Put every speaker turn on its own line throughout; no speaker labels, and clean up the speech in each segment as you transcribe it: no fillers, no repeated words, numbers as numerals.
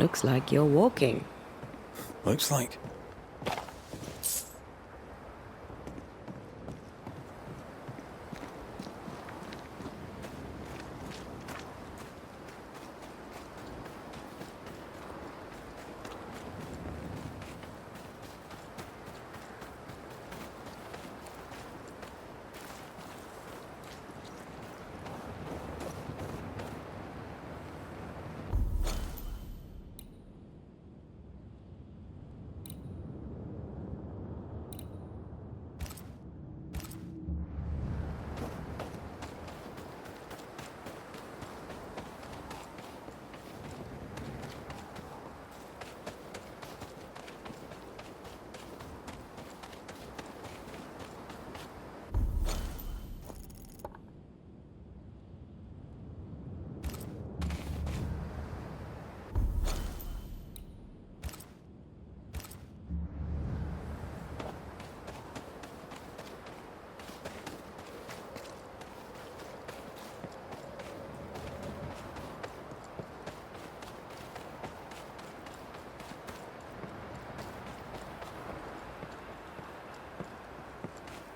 Looks like you're walking.
Looks like.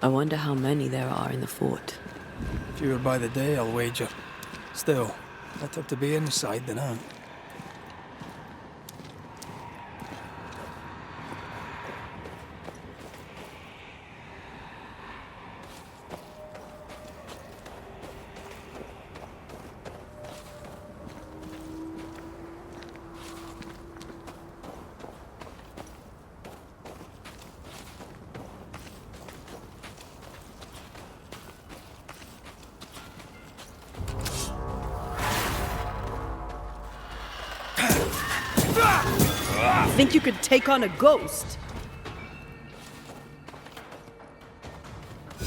I wonder how many there are in the fort.
Fewer by the day, I'll wager. Still, better to be inside than out.
Think you could take on a ghost?
The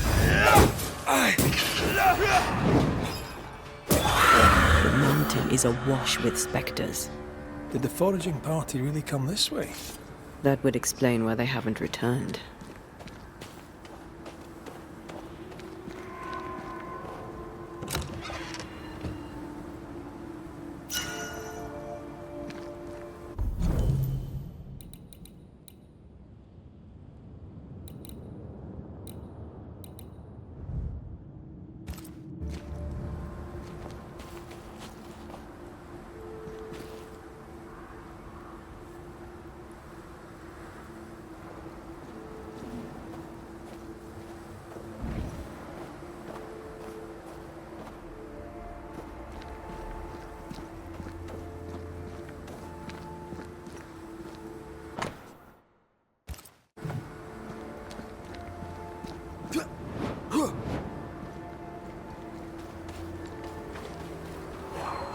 mountain is awash with specters.
Did the foraging party really come this way?
That would explain why they haven't returned.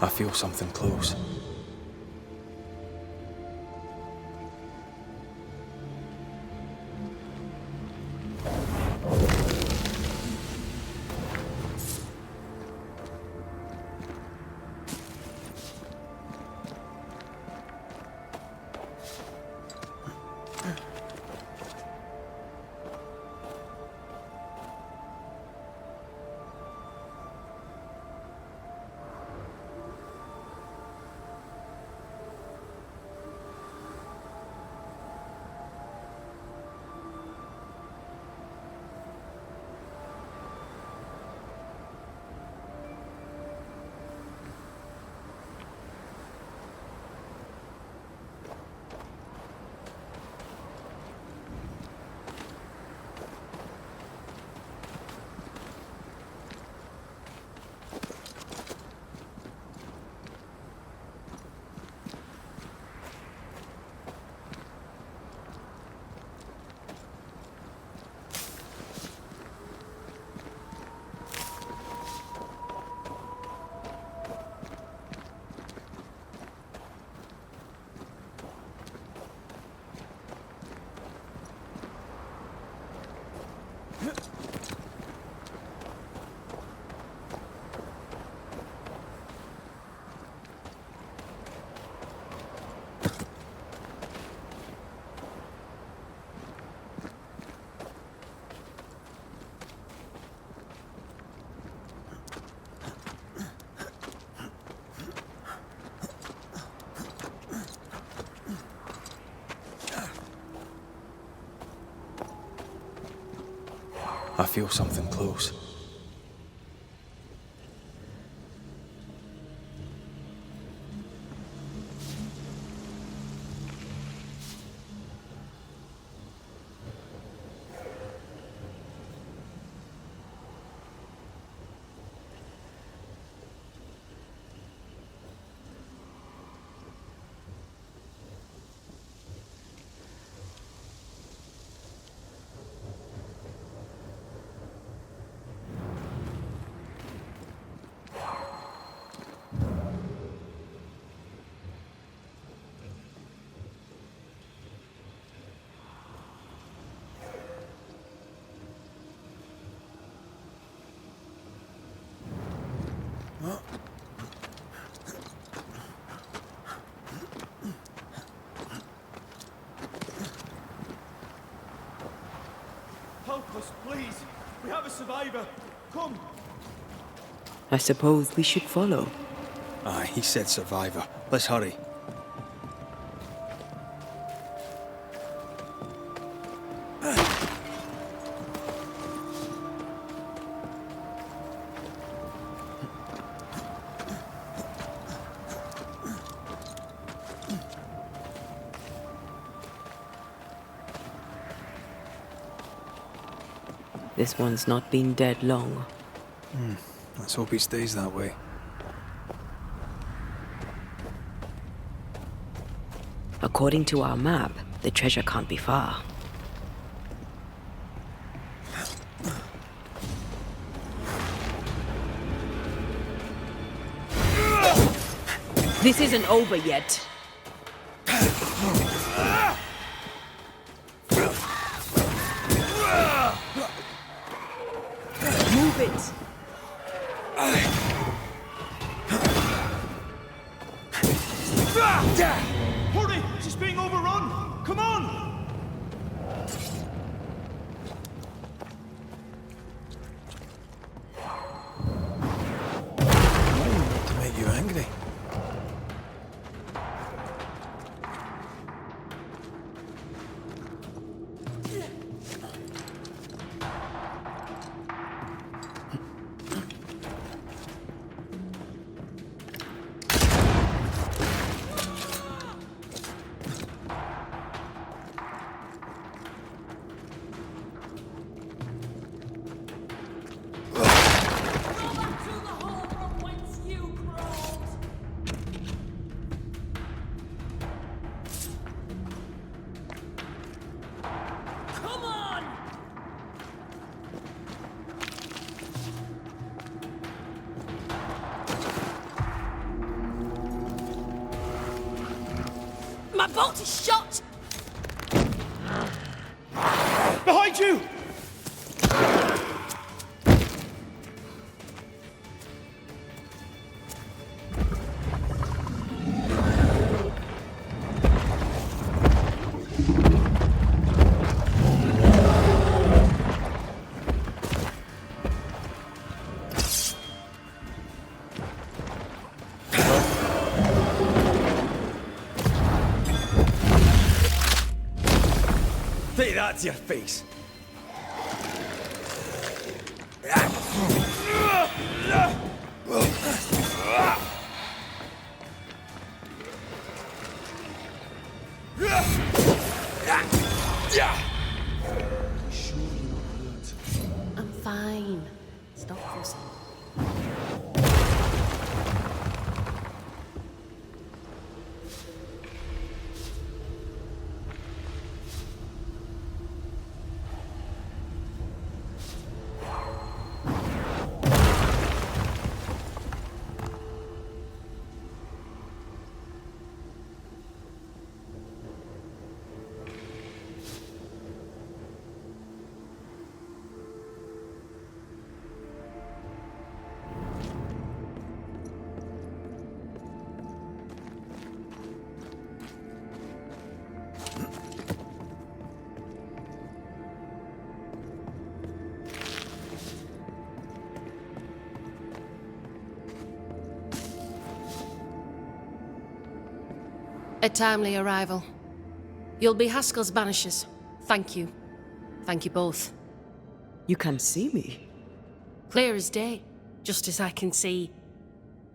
I feel something close. I feel something close.
Help us, please. We have a survivor. Come.
I suppose we should follow.
Aye, he said survivor. Let's hurry.
This one's not been dead long.
Let's hope he stays that way.
According to our map, the treasure can't be far.
This isn't over yet. Move it.
Hurry! She's being overrun! Come on!
To make you angry.
My bolt is shot!
Behind you! Take that to your face.
I'm fine. Stop fussing. A timely arrival. You'll be Haskell's Banishers. Thank you. Thank you both.
You can't see me.
Clear as day, just as I can see.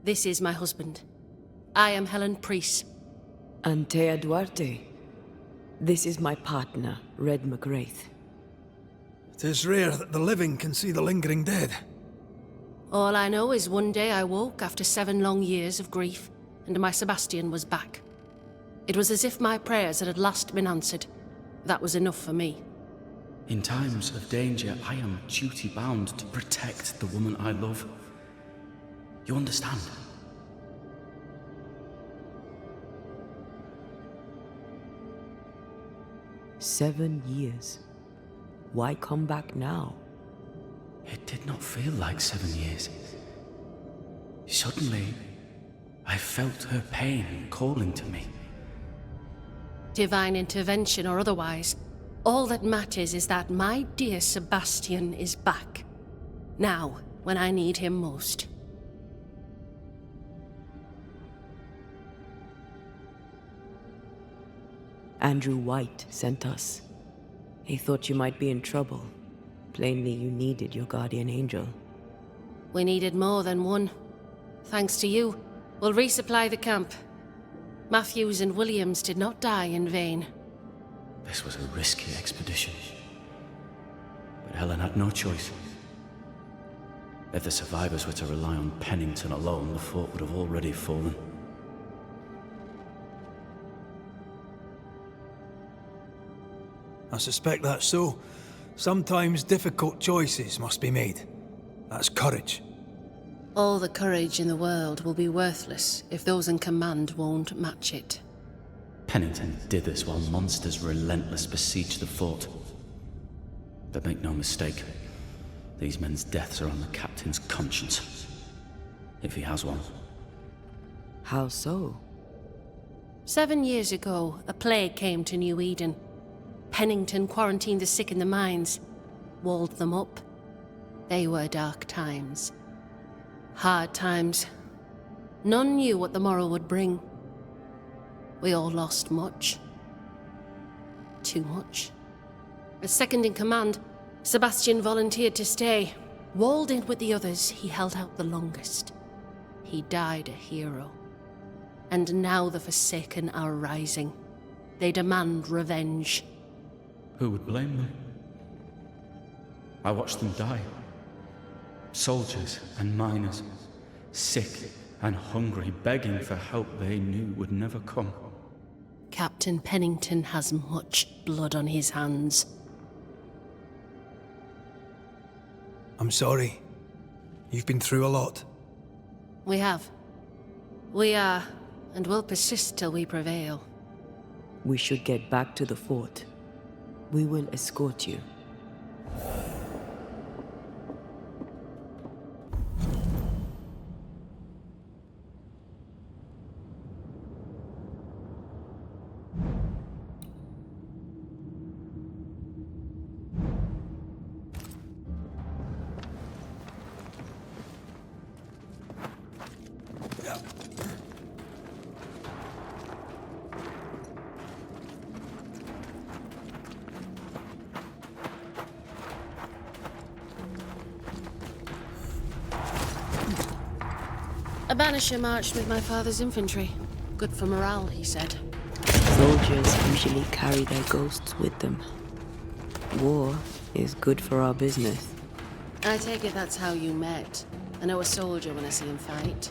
This is my husband. I am Helen Priest.
Antea Duarte. This is my partner, Red McGrath.
It is rare that the living can see the lingering dead.
All I know is one day I woke after 7 long years of grief, and my Sebastian was back. It was as if my prayers had at last been answered. That was enough for me.
In times of danger, I am duty-bound to protect the woman I love. You understand?
"7 years. Why come back now?"
It did not feel like 7 years. Suddenly, I felt her pain calling to me.
Divine intervention or otherwise, all that matters is that my dear Sebastian is back. Now, when I need him most.
Andrew White sent us. He thought you might be in trouble. Plainly, you needed your guardian angel.
We needed more than one. Thanks to you, we'll resupply the camp. Matthews and Williams did not die in vain.
This was a risky expedition. But Helen had no choice. If the survivors were to rely on Pennington alone, the fort would have already fallen.
I suspect that's so. Sometimes difficult choices must be made. That's courage.
All the courage in the world will be worthless if those in command won't match it.
Pennington did this while monsters relentless besieged the fort. But make no mistake, these men's deaths are on the captain's conscience. If he has one.
How so?
7 years ago, a plague came to New Eden. Pennington quarantined the sick in the mines, walled them up. They were dark times. Hard times. None knew what the morrow would bring. We all lost much. Too much. As second in command, Sebastian volunteered to stay. Walled in with the others, he held out the longest. He died a hero. And now the Forsaken are rising. They demand revenge.
Who would blame them? I watched them die. Soldiers and miners, sick and hungry, begging for help they knew would never come.
Captain Pennington has much blood on his hands.
I'm sorry. You've been through a lot.
We have. We are, and will persist till we prevail.
We should get back to the fort. We will escort you.
A Banisher marched with my father's infantry. Good for morale, he said.
Soldiers usually carry their ghosts with them. War is good for our business.
I take it that's how you met. I know a soldier when I see him fight.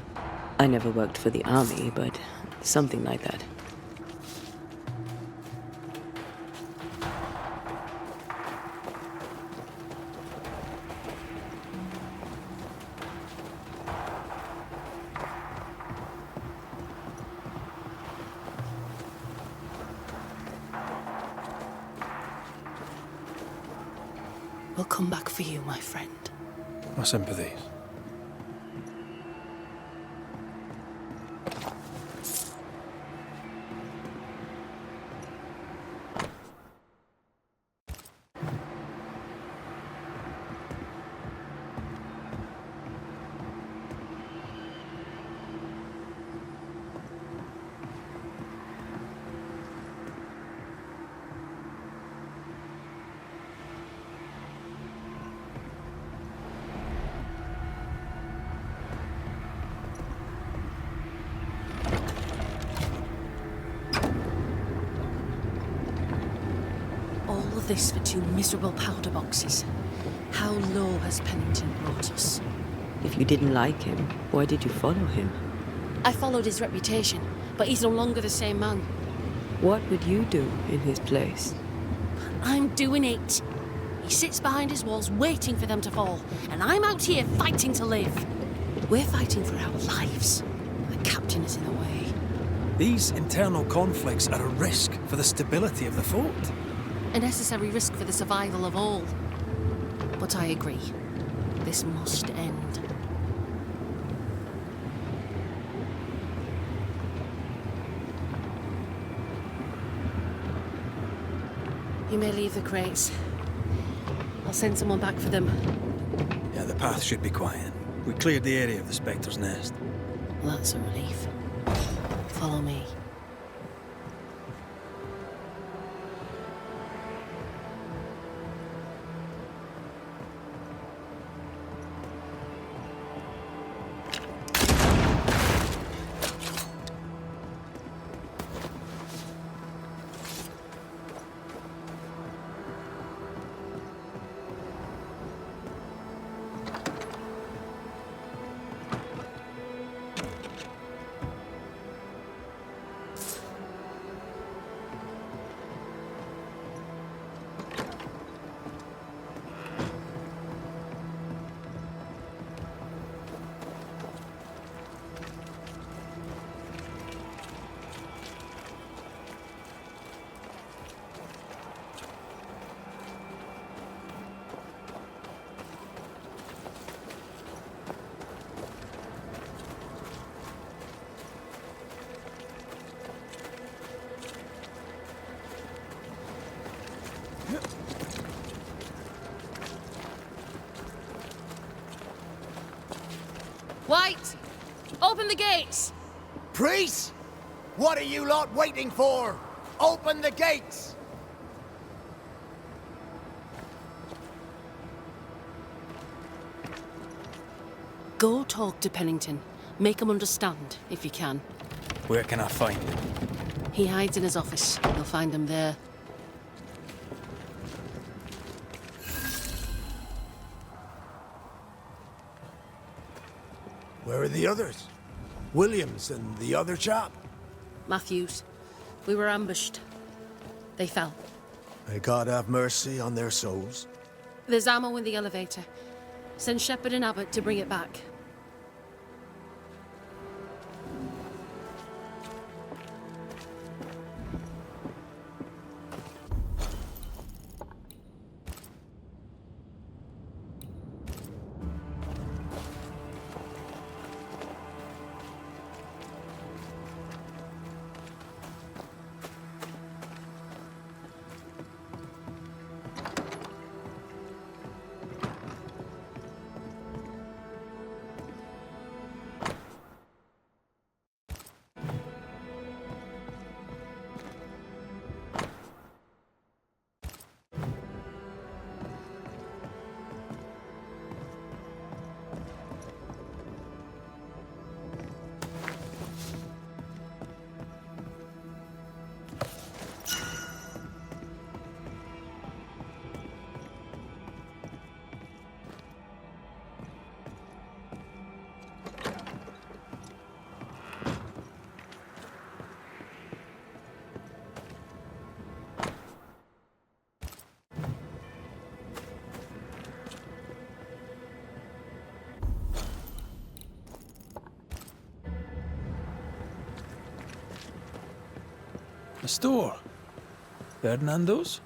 I never worked for the army, but something like that.
We'll come back for you, my friend.
My sympathies.
this for 2 miserable powder boxes. How low has Pennington brought us?
If you didn't like him, why did you follow him?
I followed his reputation, but he's no longer the same man.
What would you do in his place?
I'm doing it. He sits behind his walls waiting for them to fall, and I'm out here fighting to live. We're fighting for our lives. The captain is in the way.
These internal conflicts are a risk for the stability of the fort.
A necessary risk for the survival of all. But I agree. This must end. You may leave the crates. I'll send someone back for them.
Yeah, the path should be quiet. We cleared the area of the Spectre's nest.
Well, that's a relief. Follow me. White! Open the gates!
Priests? What are you lot waiting for? Open the gates!
Go talk to Pennington. Make him understand, if you can.
Where can I find him?
He hides in his office. You'll find him there.
Where are the others? Williams and the other chap?
Matthews. We were ambushed. They fell.
May God have mercy on their souls.
There's ammo in the elevator. Send Shepard and Abbott to bring it back.
A store. Ferdinando's?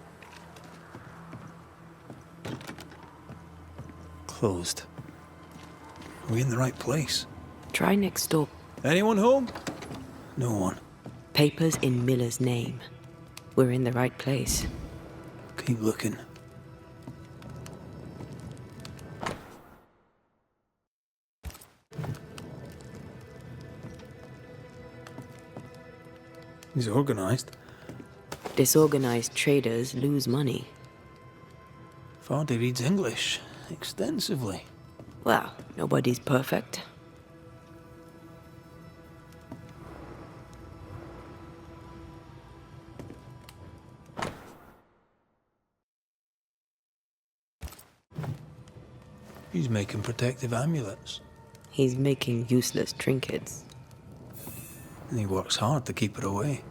Closed. Are we in the right place?
Try next door.
Anyone home? No one.
Papers in Miller's name. We're in the right place.
Keep looking. He's organized.
Disorganized traders lose money.
Vardy reads English extensively.
Well, nobody's perfect.
He's making protective amulets.
He's making useless trinkets.
And he works hard to keep her away.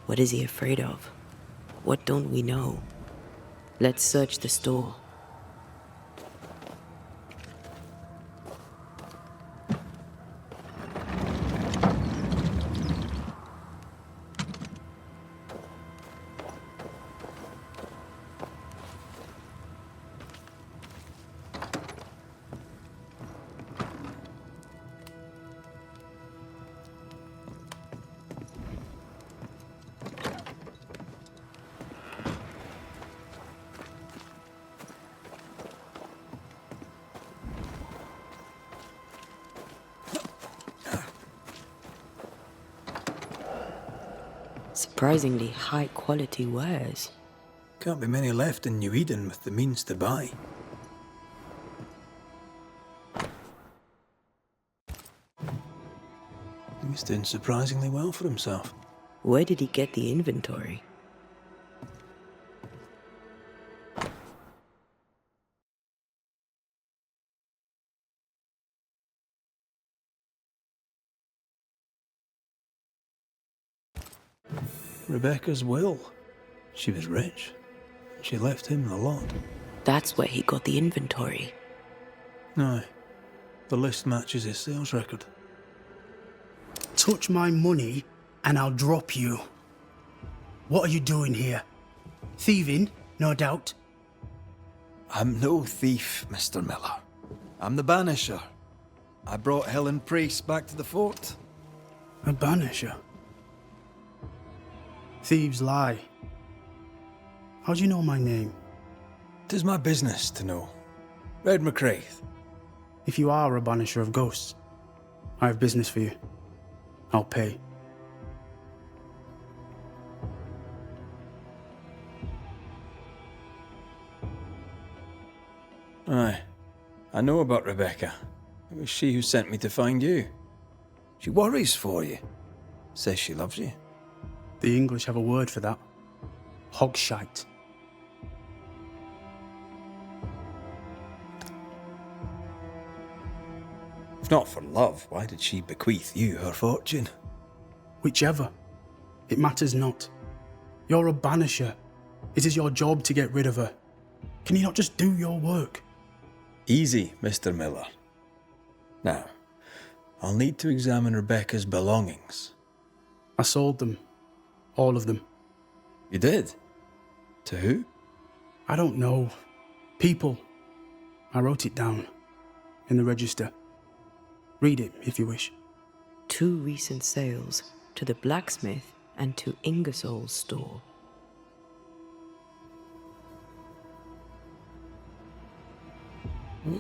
What is he afraid of? What don't we know? Let's search the store. Surprisingly high quality wares.
Can't be many left in New Eden with the means to buy. He's doing surprisingly well for himself.
Where did he get the inventory?
Rebecca's will. She was rich. She left him the lot.
That's where he got the inventory.
Aye. The list matches his sales record.
Touch my money and I'll drop you. What are you doing here? Thieving, no doubt.
I'm no thief, Mr. Miller. I'm the Banisher. I brought Helen Priest back to the fort.
A banisher. Thieves lie. How do you know my name?
'Tis my business to know. Red McCraith.
If you are a banisher of ghosts, I have business for you. I'll pay.
Aye. I know about Rebecca. It was she who sent me to find you. She worries for you. Says she loves you.
The English have a word for that. Hogshite.
If not for love, why did she bequeath you her fortune?
Whichever. It matters not. You're a banisher. It is your job to get rid of her. Can you not just do your work?
Easy, Mr. Miller. Now, I'll need to examine Rebecca's belongings.
I sold them. All of them.
You did? To who?
I don't know. People. I wrote it down. In the register. Read it, if you wish.
2 recent sales to the blacksmith and to Ingersoll's store.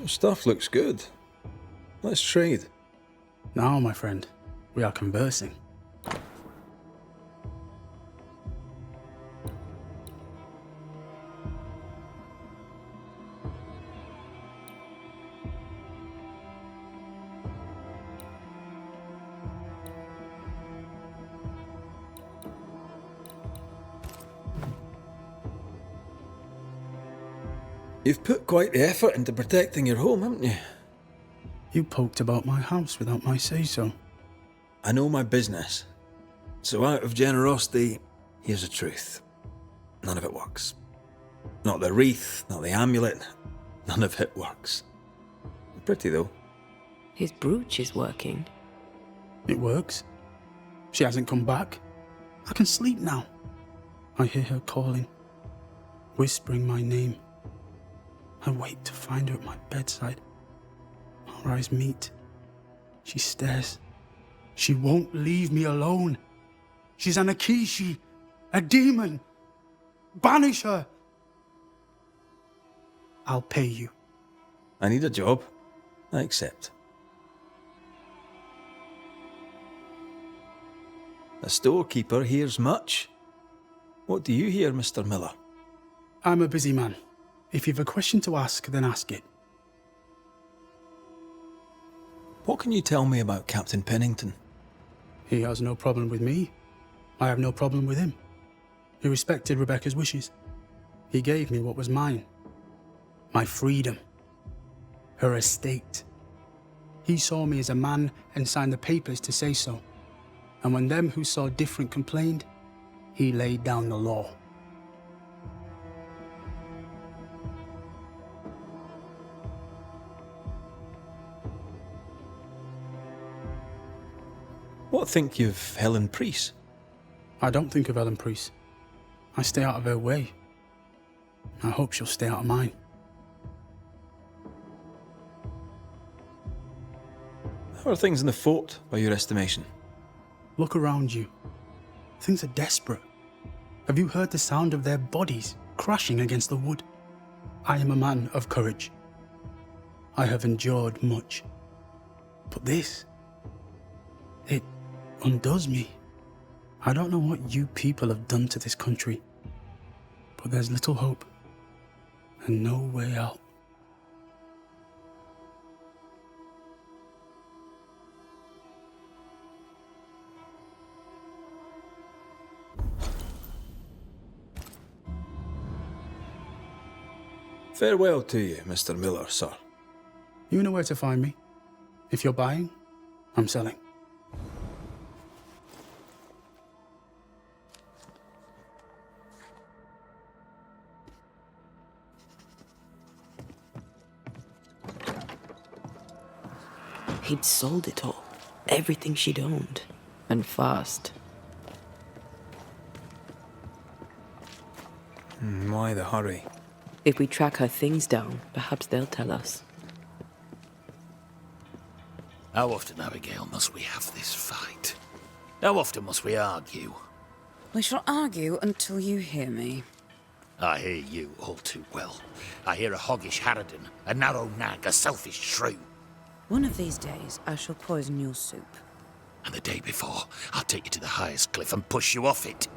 Stuff looks good. Let's trade.
Now, my friend, we are conversing.
You've put quite the effort into protecting your home, haven't you?
You poked about my house without my say-so.
I know my business. So out of generosity, here's the truth. None of it works. Not the wreath, not the amulet, none of it works. Pretty though.
His brooch is working.
It works. She hasn't come back. I can sleep now. I hear her calling, whispering my name. I wait to find her at my bedside. Our eyes meet. She stares. She won't leave me alone. She's an Akishi, a demon. Banish her. I'll pay you.
I need a job. I accept. A storekeeper hears much. What do you hear, Mr. Miller?
I'm a busy man. If you've a question to ask, then ask it.
What can you tell me about Captain Pennington?
He has no problem with me. I have no problem with him. He respected Rebecca's wishes. He gave me what was mine. My freedom. Her estate. He saw me as a man and signed the papers to say so. And when them who saw different complained, he laid down the law.
What think you of Helen Priest?
I don't think of Ellen Priest. I stay out of her way. I hope she'll stay out of mine.
How are things in the fort, by your estimation?
Look around you. Things are desperate. Have you heard the sound of their bodies crashing against the wood? I am a man of courage. I have endured much. But this, it undoes me. I don't know what you people have done to this country, but there's little hope and no way out.
Farewell to you, Mr. Miller, sir.
You know where to find me. If you're buying, I'm selling.
He'd sold it all. Everything she'd owned. And fast.
Why the hurry?
If we track her things down, perhaps they'll tell us.
How often, Abigail, must we have this fight? How often must we argue?
We shall argue until you hear me.
I hear you all too well. I hear a hoggish harridan, a narrow nag, a selfish shrew.
One of these days, I shall poison your soup.
And the day before, I'll take you to the highest cliff and push you off it.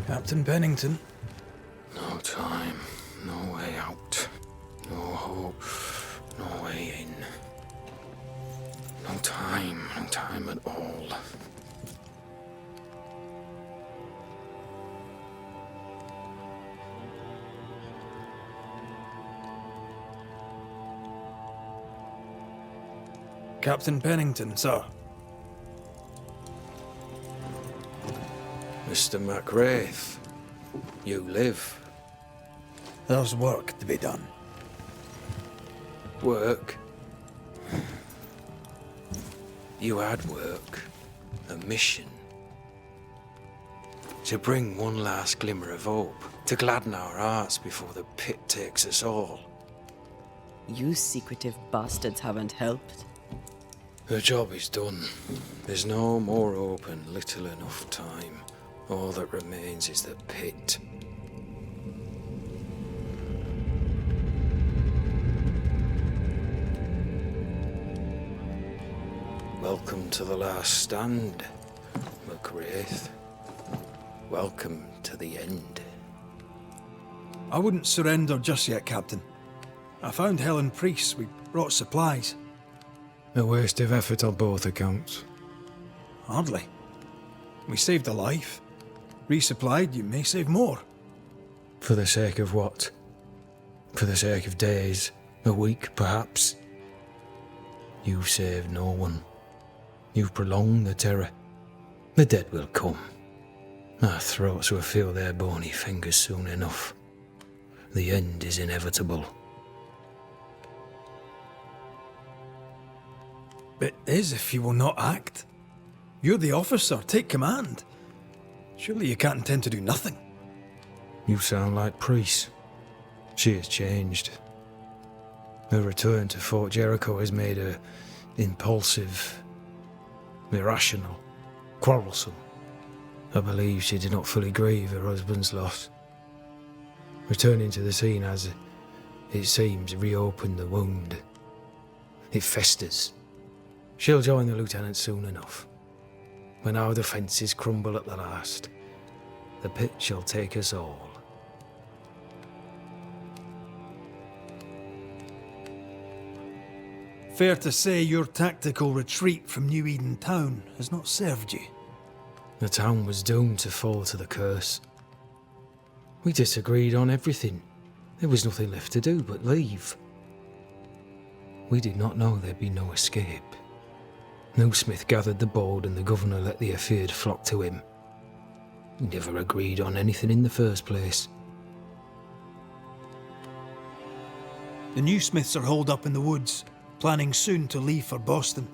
Captain Pennington?
No time, no way out, no hope, no way in. No time at all.
Captain Pennington, sir.
Mr. MacWraith, you live.
There's work to be done.
Work? You had work. A mission. To bring one last glimmer of hope. To gladden our hearts before the pit takes us all.
You secretive bastards haven't helped.
The job is done. There's no more hope and little enough time. All that remains is the pit. Welcome to the last stand, MacWraith. Welcome to the end.
I wouldn't surrender just yet, Captain. I found Helen Priest. We brought supplies.
A waste of effort on both accounts.
Hardly. We saved a life. Resupplied, you may save more.
For the sake of what? For the sake of days, a week perhaps? You've saved no one. You've prolonged the terror. The dead will come. Our throats will feel their bony fingers soon enough. The end is inevitable.
It is if you will not act. You're the officer, take command. Surely you can't intend to do nothing.
You sound like Priest. She has changed. Her return to Fort Jericho has made her impulsive, irrational, quarrelsome. I believe she did not fully grieve her husband's loss. Returning to the scene has, it seems, reopened the wound. It festers. She'll join the lieutenant soon enough. When our defences crumble at the last, the pit shall take us all.
Fair to say your tactical retreat from New Eden town has not served you.
The town was doomed to fall to the curse. We disagreed on everything. There was nothing left to do but leave. We did not know there'd be no escape. No Smith gathered the board and the governor let the affair flock to him. We never agreed on anything in the first place.
The new Smiths are holed up in the woods, planning soon to leave for Boston.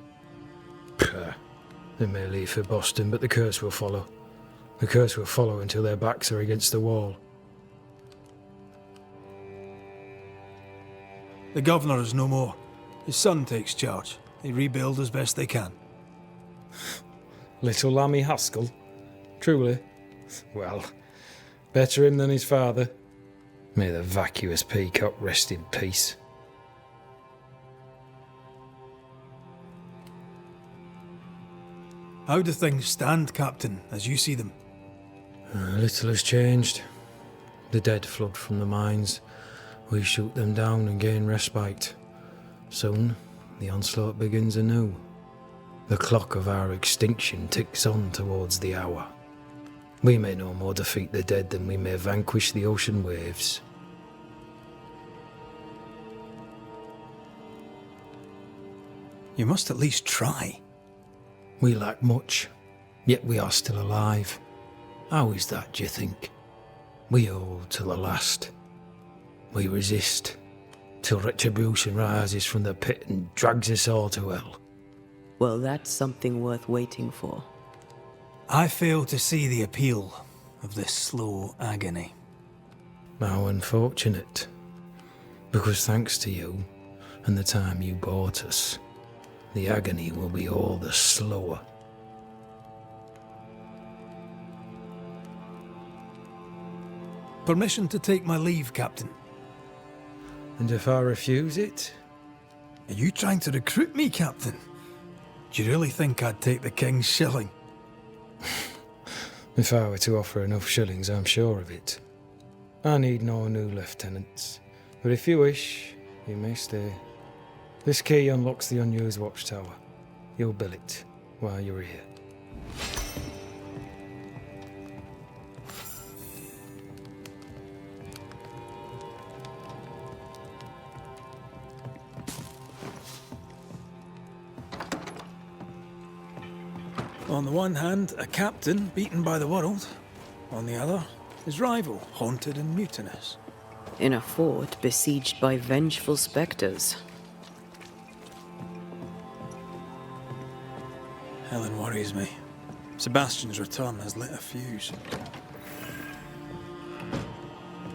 They may leave for Boston, but the curse will follow. The curse will follow until their backs are against the wall.
The governor is no more. His son takes charge. They rebuild as best they can.
Little Lammy Haskell? Truly? Well, better him than his father. May the vacuous peacock rest in peace.
How do things stand, Captain, as you see them?
Little has changed. The dead flood from the mines. We shoot them down and gain respite. Soon, the onslaught begins anew. The clock of our extinction ticks on towards the hour. We may no more defeat the dead than we may vanquish the ocean waves.
You must at least try.
We lack much, yet we are still alive. How is that, do you think? We hold to the last. We resist, till retribution rises from the pit and drags us all to hell.
Well, that's something worth waiting for.
I fail to see the appeal of this slow agony.
How unfortunate. Because thanks to you, and the time you bought us, the agony will be all the slower.
Permission to take my leave, Captain.
And if I refuse it?
Are you trying to recruit me, Captain? Do you really think I'd take the King's shilling?
If I were to offer enough shillings, I'm sure of it. I need no new lieutenants, but if you wish, you may stay. This key unlocks the unused watchtower. You'll bill it while you're here.
On the one hand, a captain beaten by the world. On the other, his rival, haunted and mutinous.
In a fort besieged by vengeful specters.
Helen worries me. Sebastian's return has lit a fuse.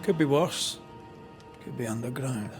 Could be worse. Could be underground.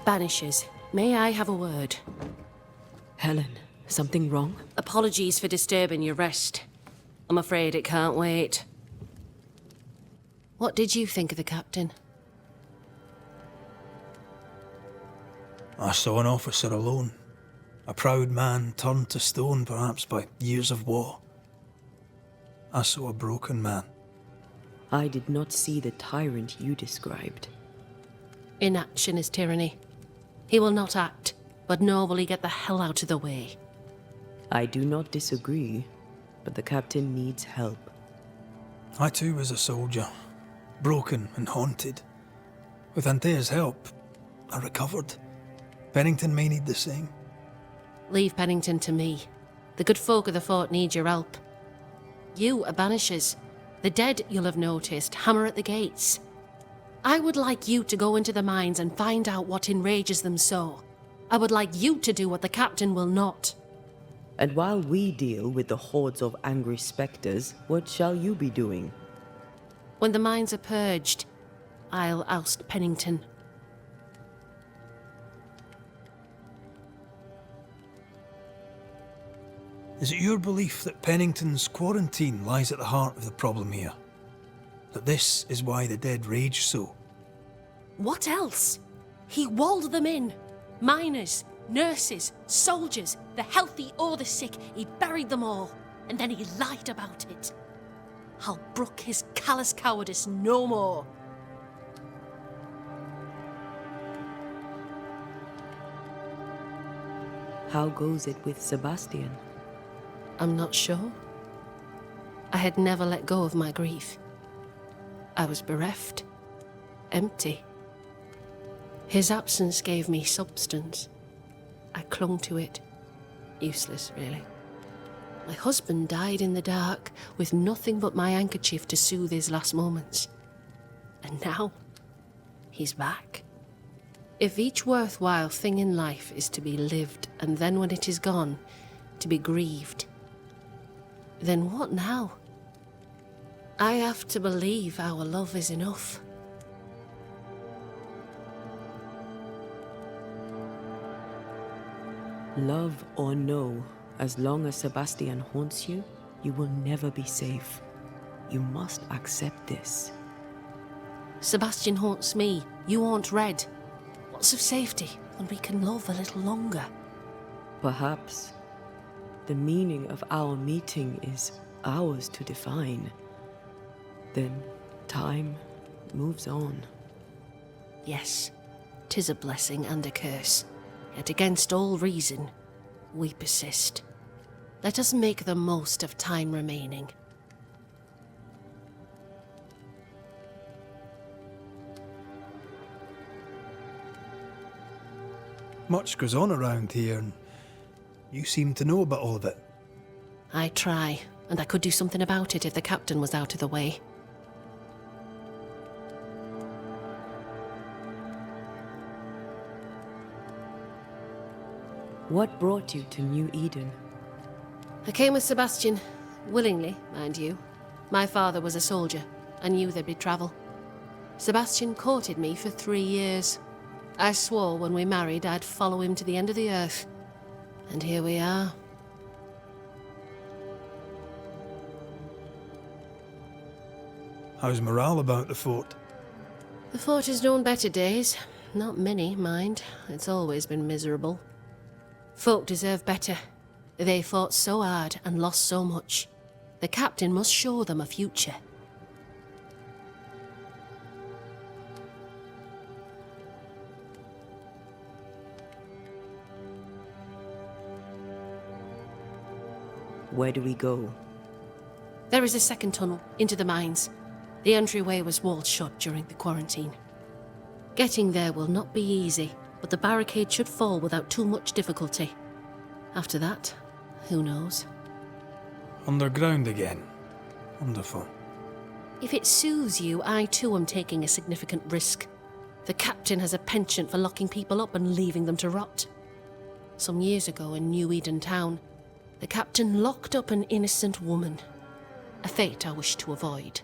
Banishers, may I have a word?
Helen, something wrong?
Apologies for disturbing your rest. I'm afraid it can't wait. What did you think of the captain?
I saw an officer alone. A proud man turned to stone, perhaps by years of war. I saw a broken man.
I did not see the tyrant you described.
Inaction is tyranny. He will not act, but nor will he get the hell out of the way.
I do not disagree, but the captain needs help.
I too was a soldier, broken and haunted. With Antea's help, I recovered. Pennington may need the same.
Leave Pennington to me. The good folk of the fort need your help. You are Banishers. The dead, you'll have noticed, hammer at the gates. I would like you to go into the mines and find out what enrages them so. I would like you to do what the captain will not.
And while we deal with the hordes of angry spectres, what shall you be doing?
When the mines are purged, I'll oust Pennington.
Is it your belief that Pennington's quarantine lies at the heart of the problem here? That this is why the dead rage so?
What else? He walled them in. Miners, nurses, soldiers, the healthy or the sick, he buried them all, and then he lied about it. I'll brook his callous cowardice no more.
How goes it with Sebastian?
I'm not sure. I had never let go of my grief. I was bereft, empty. His absence gave me substance. I clung to it. Useless, really. My husband died in the dark, with nothing but my handkerchief to soothe his last moments. And now, he's back. If each worthwhile thing in life is to be lived, and then when it is gone, to be grieved, then what now? I have to believe our love is enough.
Love or no, as long as Sebastian haunts you, you will never be safe. You must accept this.
Sebastian haunts me, you haunt Red. What's of safety when we can love a little longer?
Perhaps. The meaning of our meeting is ours to define. Then time moves on.
Yes, 'tis a blessing and a curse. Yet against all reason, we persist. Let us make the most of time remaining.
Much goes on around here, and you seem to know about all of it.
I try, and I could do something about it if the captain was out of the way.
What brought you to New Eden?
I came with Sebastian, willingly, mind you. My father was a soldier. I knew there'd be travel. Sebastian courted me for 3 years. I swore when we married I'd follow him to the end of the earth. And here we are.
How's morale about the fort?
The fort has known better days. Not many, mind. It's always been miserable. Folk deserve better. They fought so hard and lost so much. The captain must show them a future.
Where do we go?
There is a second tunnel into the mines. The entryway was walled shut during the quarantine. Getting there will not be easy, but the barricade should fall without too much difficulty. After that, who knows?
Underground again. Wonderful.
If it soothes you, I too am taking a significant risk. The captain has a penchant for locking people up and leaving them to rot. Some years ago in New Eden town, the captain locked up an innocent woman. A fate I wish to avoid.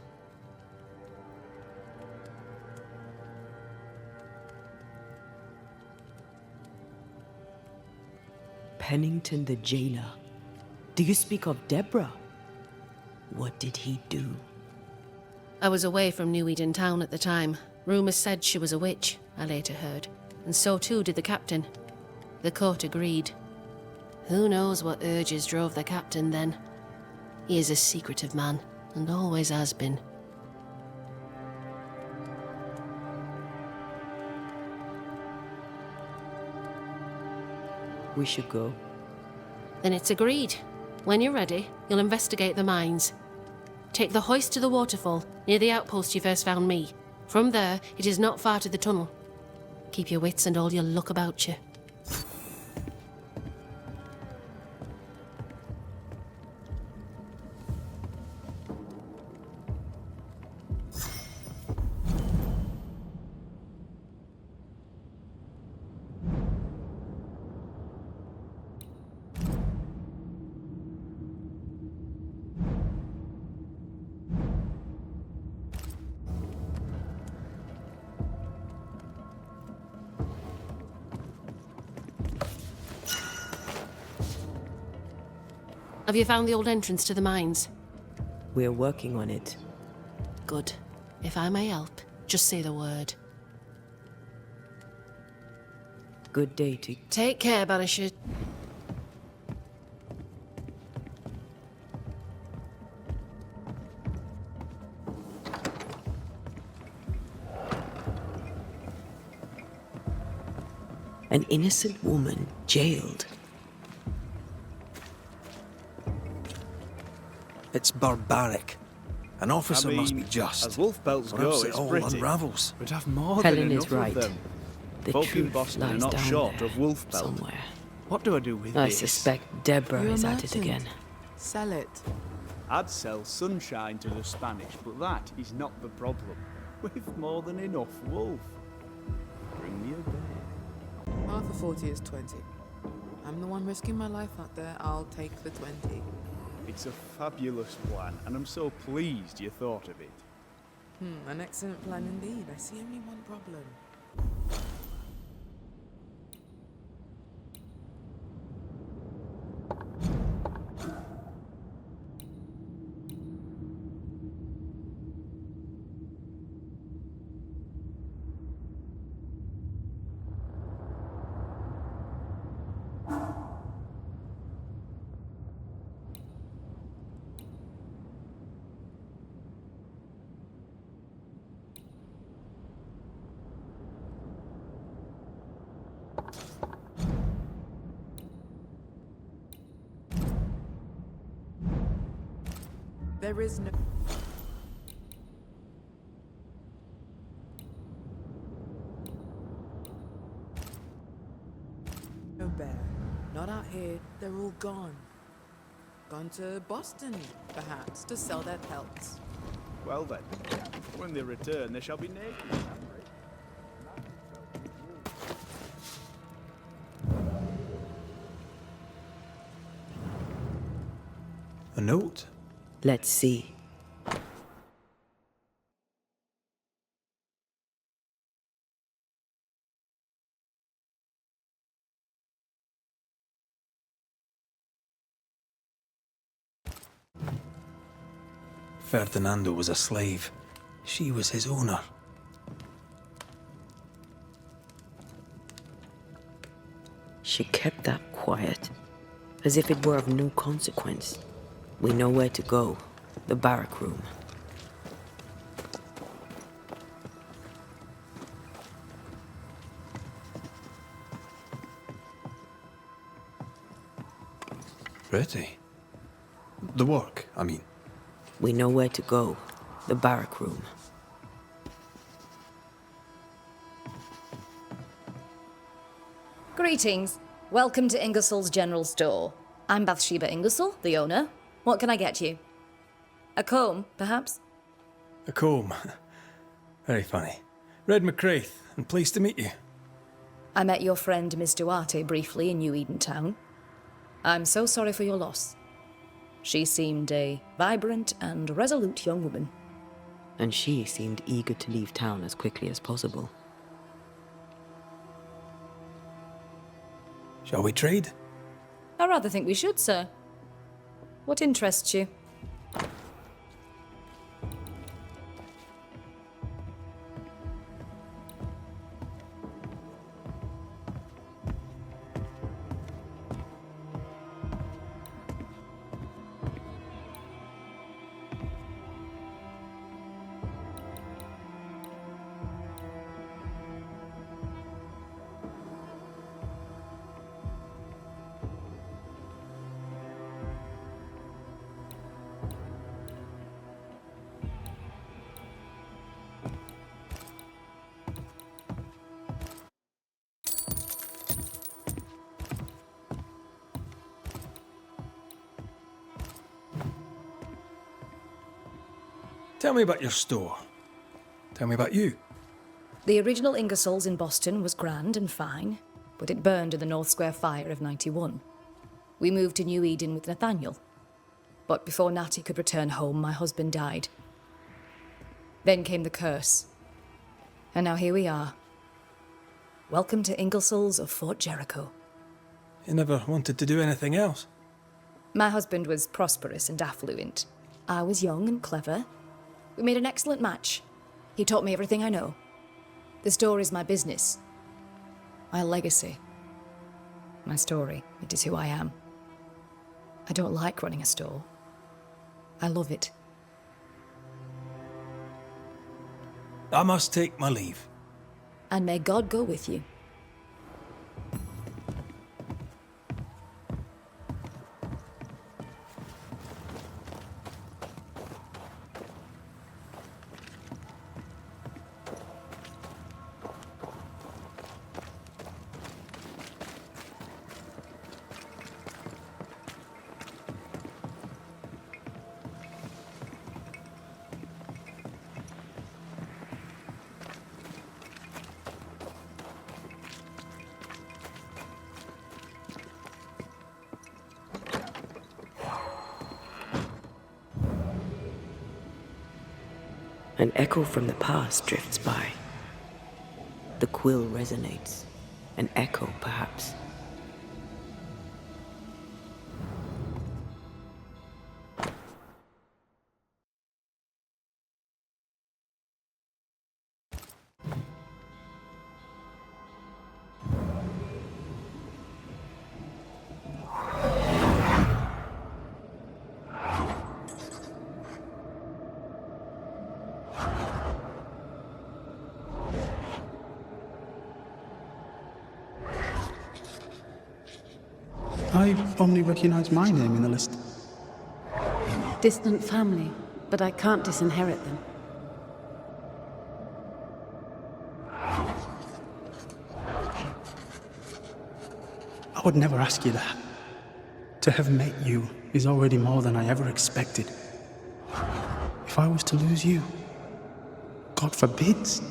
Pennington the jailer. Do you speak of Deborah? What did he do?
I was away from New Eden town at the time. Rumours said she was a witch, I later heard. And so too did the captain. The court agreed. Who knows what urges drove the captain then? He is a secretive man, and always has been.
We should go.
Then it's agreed. When you're ready, you'll investigate the mines. Take the hoist to the waterfall, near the outpost you first found me. From there, it is not far to the tunnel. Keep your wits and all your luck about you. Have you found the old entrance to the mines?
We're working on it.
Good. If I may help, just say the word.
Good day to...
Take care, Banishers.
An innocent woman jailed.
It's barbaric. An officer must be just.
As wolf pelts
or
go,
else it
it's
all
pretty.
unravels.
We'd have more
Helen
than enough
is right.
of them.
The
Folk in
truth
Boston are
lies
not
down
short
there,
of wolf pelt.
somewhere.
What do I do with
I
this?
suspect Deborah
You're a
is at it
merchant.
again.
Sell it.
I'd sell sunshine to the Spanish, but that is not the problem. We've more than enough wolf. Bring me a bear.
Half of 40 is 20. I'm the one risking my life out there. I'll take the 20.
It's a fabulous plan, and I'm so pleased you thought of it.
An excellent plan indeed. I see only one problem. There is no... No bear. Not out here. They're all gone. Gone to Boston, perhaps, to sell their pelts.
Well then, when they return, they shall be naked.
A note?
Let's see.
Ferdinando was a slave. She was his owner.
She kept that quiet, as if it were of no consequence. We know where to go. The barrack room.
Pretty. The work, I mean.
We know where to go. The barrack room.
Greetings. Welcome to Ingersoll's General Store. I'm Bathsheba Ingersoll, the owner. What can I get you? A comb, perhaps?
A comb. Very funny. Red McCraith, and pleased to meet you.
I met your friend Miss Duarte briefly in New Eden Town. I'm so sorry for your loss. She seemed a vibrant and resolute young woman.
And she seemed eager to leave town as quickly as possible.
Shall we trade?
I rather think we should, sir. What interests you?
Tell me about your store. Tell me about you.
The original Ingersoll's in Boston was grand and fine, but it burned in the North Square fire of 91. We moved to New Eden with Nathaniel. But before Natty could return home, my husband died. Then came the curse. And now here we are. Welcome to Ingersoll's of Fort Jericho.
You never wanted to do anything else.
My husband was prosperous and affluent. I was young and clever. We made an excellent match. He taught me everything I know. The store is my business. My legacy. My story. It is who I am. I don't like running a store. I love it.
I must take my leave.
And may God go with you.
An echo from the past drifts by. The quill resonates. An echo, perhaps.
I only recognize my name in the list.
Distant family, but I can't disinherit them.
I would never ask you that. To have met you is already more than I ever expected. If I was to lose you, God forbids,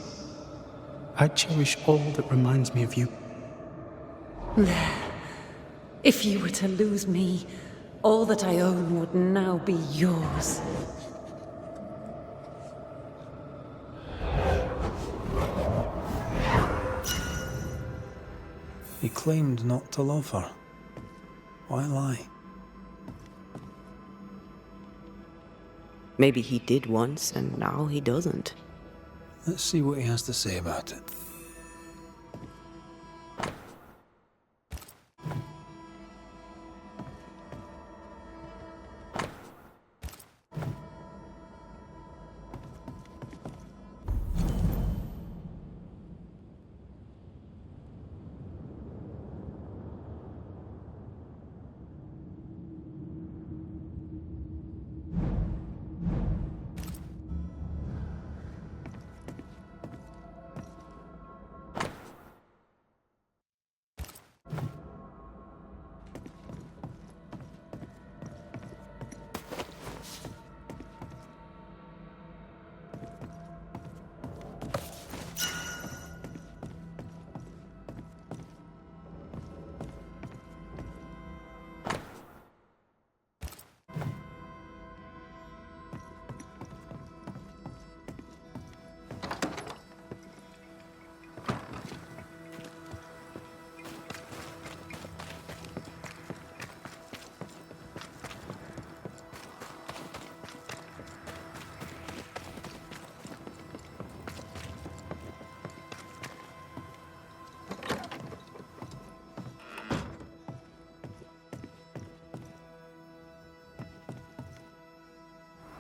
I'd cherish all that reminds me of you.
There. If you were to lose me, all that I own would now be yours.
He claimed not to love her. Why lie?
Maybe he did once, and now he doesn't.
Let's see what he has to say about it.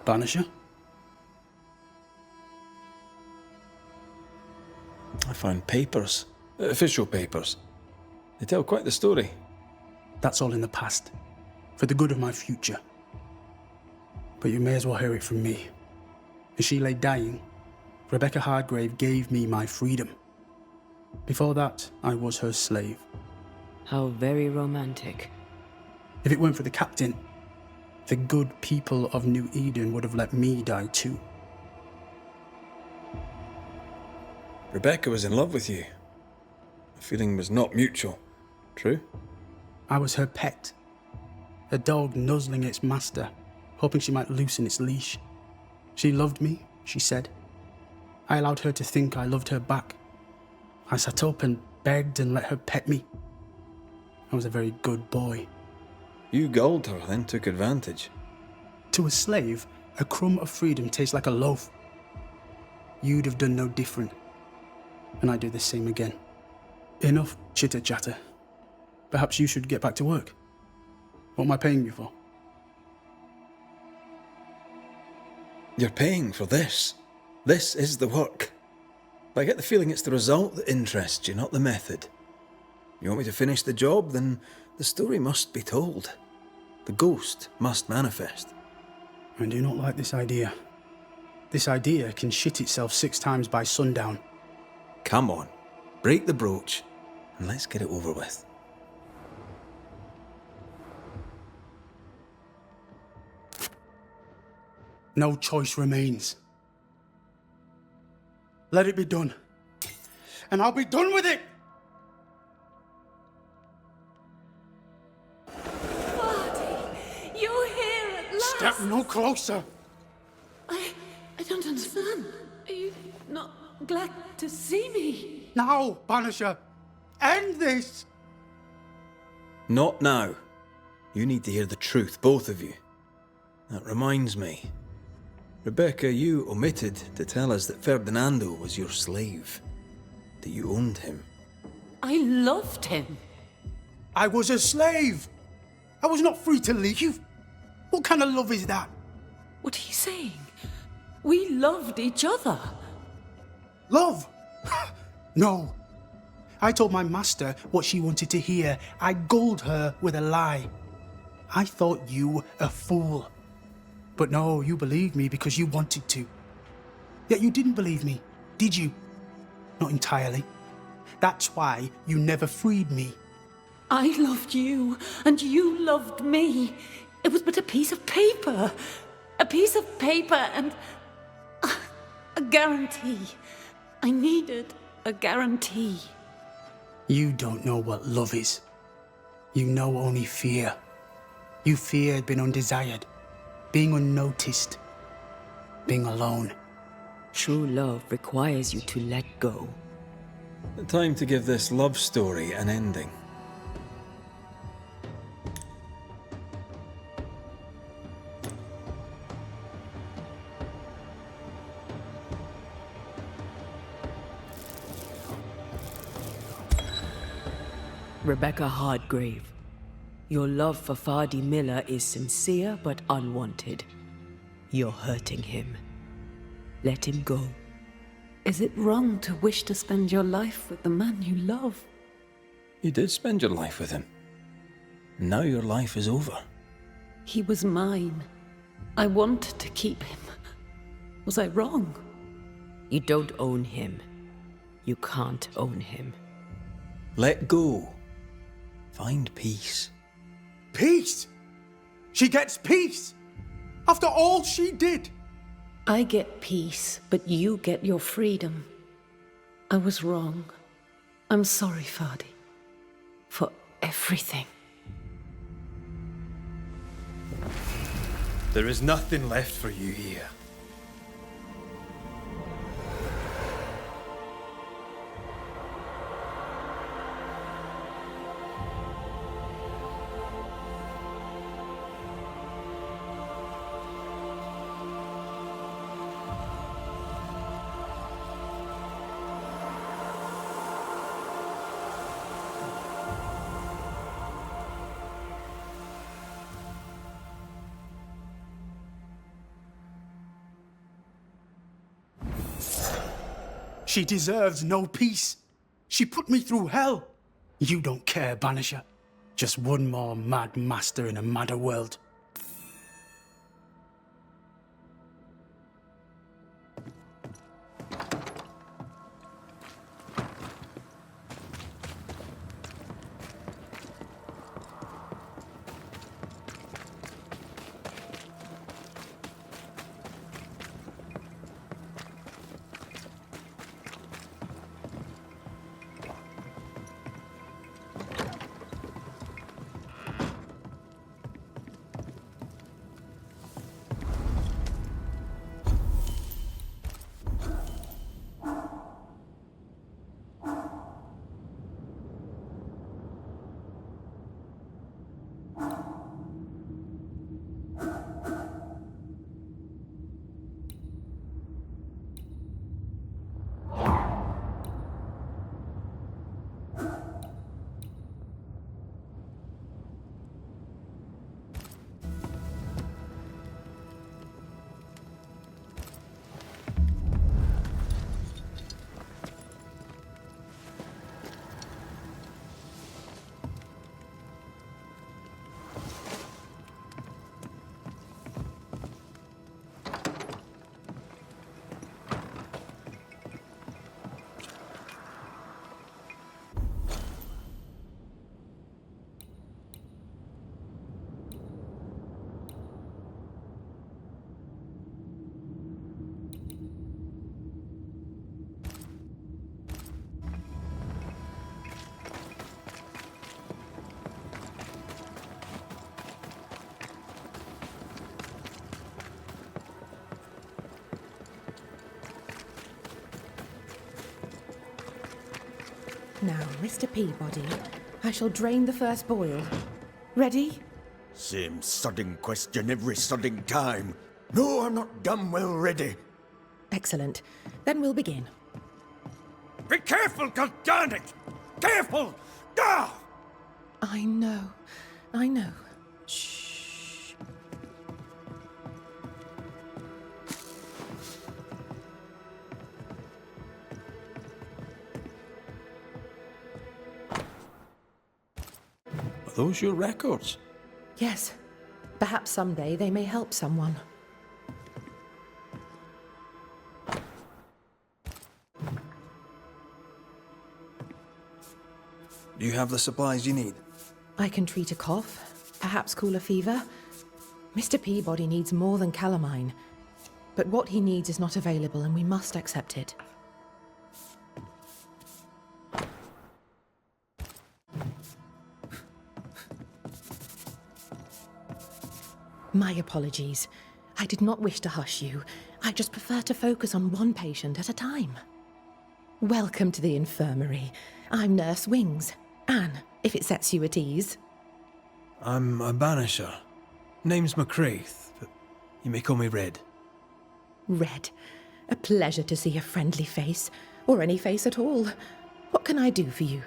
Banisher?
I found papers. Official papers. They tell quite the story.
That's all in the past. For the good of my future. But you may as well hear it from me. As she lay dying, Rebecca Hardgrave gave me my freedom. Before that, I was her slave.
How very romantic.
If it weren't for the captain, the good people of New Eden would have let me die too.
Rebecca was in love with you. The feeling was not mutual. True?
I was her pet. A dog nuzzling its master, hoping she might loosen its leash. She loved me, she said. I allowed her to think I loved her back. I sat up and begged and let her pet me. I was a very good boy.
You gulled her, then took advantage.
To a slave, a crumb of freedom tastes like a loaf. You'd have done no different. And I'd do the same again. Enough chitter-chatter. Perhaps you should get back to work. What am I paying you for?
You're paying for this. This is the work. But I get the feeling it's the result that interests you, not the method. You want me to finish the job, then the story must be told. The ghost must manifest.
I do not like this idea. This idea can shit itself 6 times by sundown.
Come on, break the brooch, and let's get it over with.
No choice remains. Let it be done. And I'll be done with it!
You're here at last!
Step no closer!
I don't understand. Are you not glad to see me?
Now, Banisher! End this!
Not now. You need to hear the truth, both of you. That reminds me. Rebecca, you omitted to tell us that Ferdinando was your slave. That you owned him.
I loved him.
I was a slave! I was not free to leave. What kind of love is that?
What are you saying? We loved each other.
Love? No. I told my master what she wanted to hear. I gulled her with a lie. I thought you a fool. But no, you believed me because you wanted to. Yet you didn't believe me, did you? Not entirely. That's why you never freed me.
I loved you, and you loved me. It was but a piece of paper. A piece of paper and a guarantee. I needed a guarantee.
You don't know what love is. You know only fear. You feared being undesired, being unnoticed, being alone.
True love requires you to let go.
Time to give this love story an ending.
Rebecca Hardgrave, your love for Fadi Miller is sincere but unwanted. You're hurting him. Let him go.
Is it wrong to wish to spend your life with the man you love?
You did spend your life with him. Now your life is over.
He was mine. I wanted to keep him. Was I wrong?
You don't own him. You can't own him.
Let go. Find peace.
Peace? She gets peace? After all she did?
I get peace, but you get your freedom. I was wrong. I'm sorry, Fadi. For everything.
There is nothing left for you here.
She deserves no peace. She put me through hell. You don't care, Banisher. Just one more mad master in a madder world.
Now, Mr. Peabody, I shall drain the first boil. Ready?
Same sodding question every sodding time. No, I'm not damn well ready.
Excellent. Then we'll begin.
Be careful, goddarn it! Careful! Ah!
I know. I know. Shh.
Are those your records?
Yes. Perhaps someday they may help someone.
Do you have the supplies you need?
I can treat a cough, perhaps cool a fever. Mr. Peabody needs more than calamine. But what he needs is not available, and we must accept it. My apologies. I did not wish to hush you. I just prefer to focus on one patient at a time. Welcome to the infirmary. I'm Nurse Wings. Anne, if it sets you at ease.
I'm a banisher. Name's McCraith, but you may call me Red.
Red. A pleasure to see a friendly face, or any face at all. What can I do for you?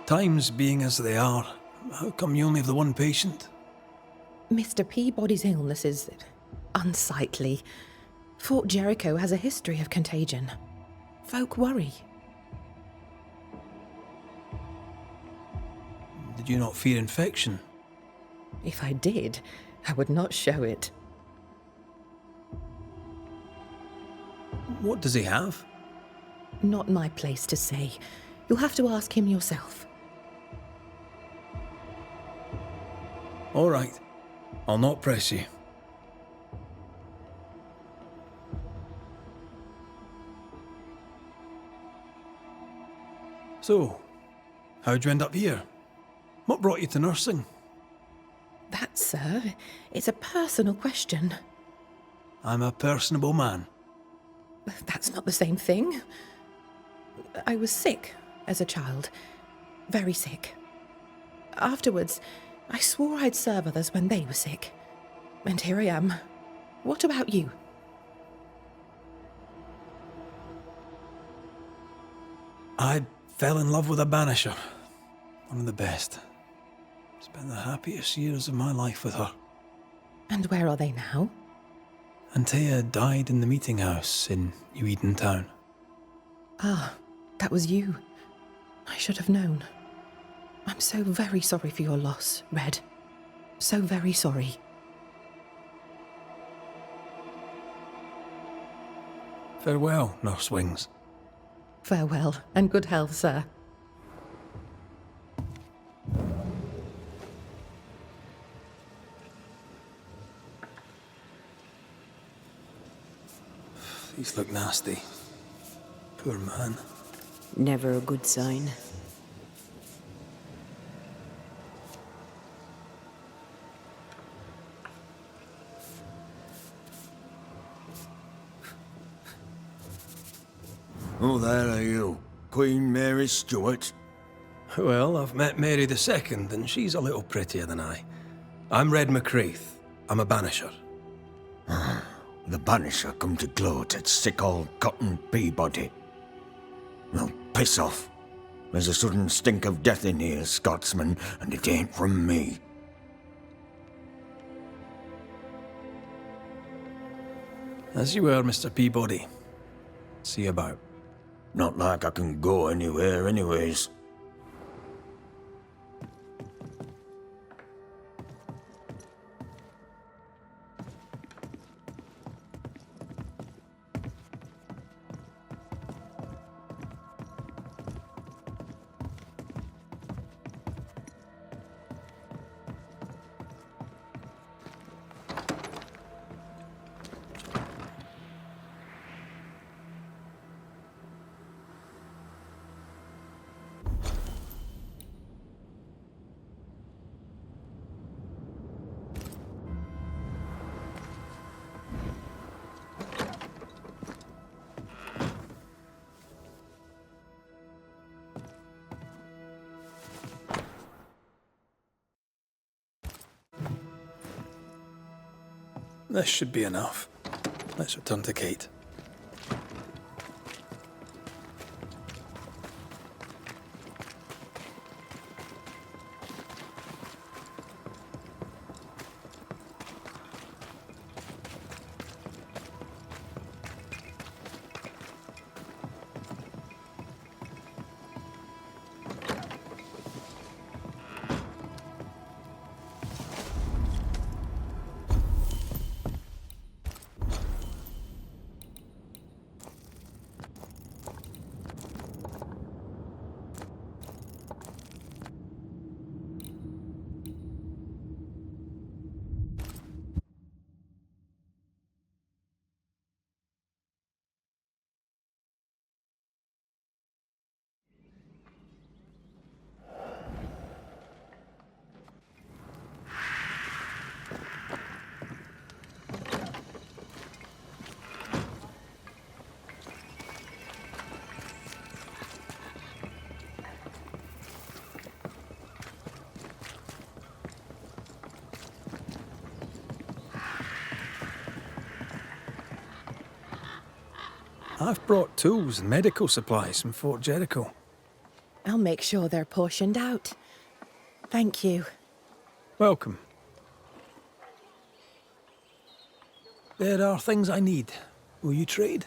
Times being as they are, how come you only have the one patient?
Mr. Peabody's illness is unsightly. Fort Jericho has a history of contagion. Folk worry.
Did you not fear infection?
If I did, I would not show it.
What does he have?
Not my place to say. You'll have to ask him yourself.
All right. I'll not press you. So, how'd you end up here? What brought you to nursing?
That, sir, is a personal question.
I'm a personable man.
That's not the same thing. I was sick as a child. Very sick. Afterwards, I swore I'd serve others when they were sick. And here I am. What about you?
I fell in love with a banisher. One of the best. Spent the happiest years of my life with her.
And where are they now?
Antea died in the meeting house in New Eden Town.
Ah, that was you. I should have known. I'm so very sorry for your loss, Red. So very sorry.
Farewell, Nurse Wings.
Farewell, and good health, sir.
These look nasty. Poor man.
Never a good sign.
Who the hell are you? Queen Mary Stuart?
Well, I've met Mary II, and she's a little prettier than I. I'm Red McCreath. I'm a Banisher.
The Banisher come to gloat at sick old Cotton Peabody. Well, piss off. There's a sudden stink of death in here, Scotsman, and it ain't from me.
As you were, Mr. Peabody. See you about.
Not like I can go anywhere anyways.
This should be enough. Let's return to Kate. I've brought tools and medical supplies from Fort Jericho.
I'll make sure they're portioned out. Thank you.
Welcome. There are things I need. Will you trade?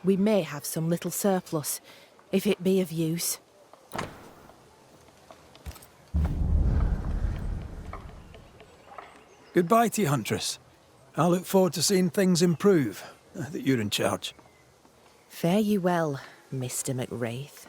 We may have some little surplus, if it be of use.
Goodbye to you, Huntress. I look forward to seeing things improve, now that you're in charge.
Fare you well, Mr. McWraith.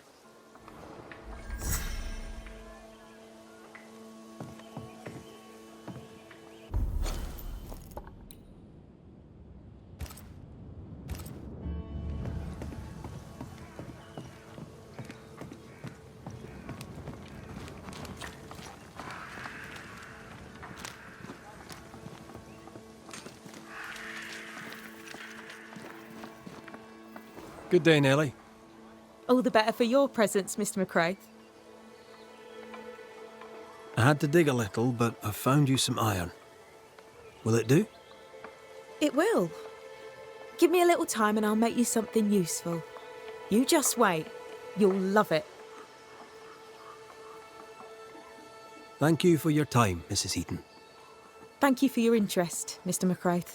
Good day, Nellie.
All the better for your presence, Mr. McRae.
I had to dig a little, but I've found you some iron. Will it do?
It will. Give me a little time and I'll make you something useful. You just wait. You'll love it.
Thank you for your time, Mrs. Eaton.
Thank you for your interest, Mr. McRae.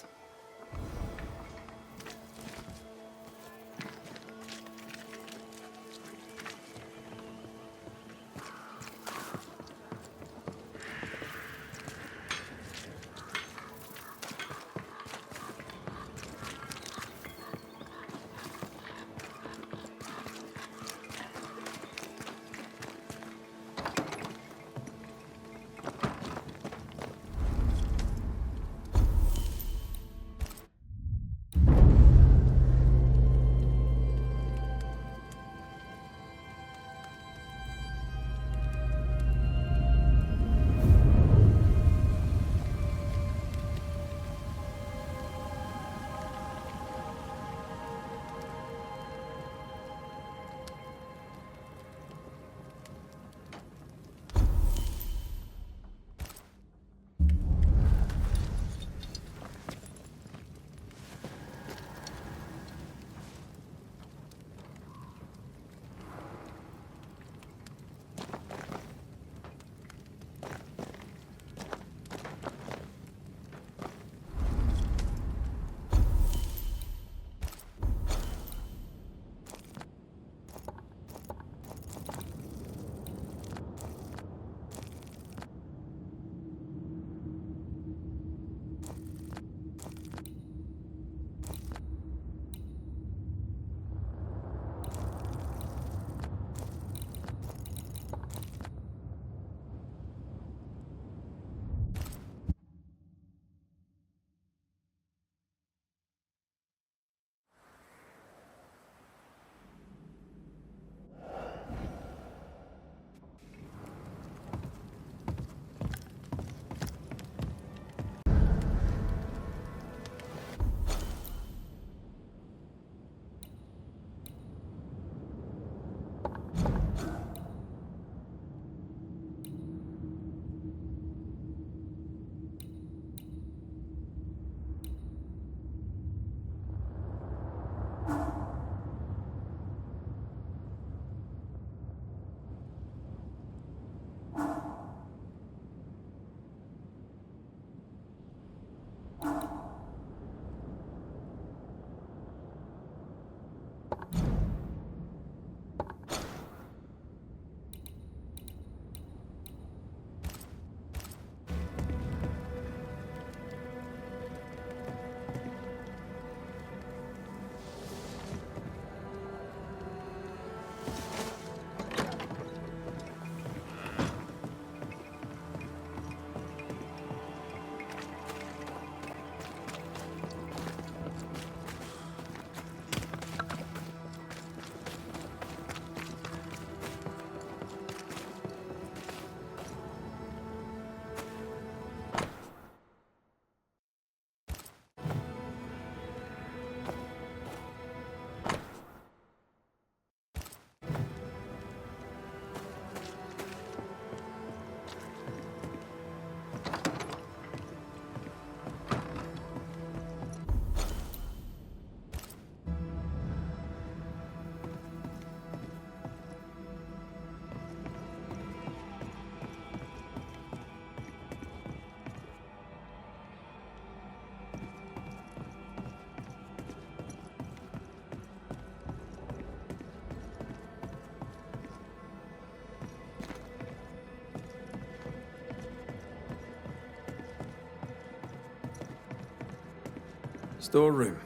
Storeroom.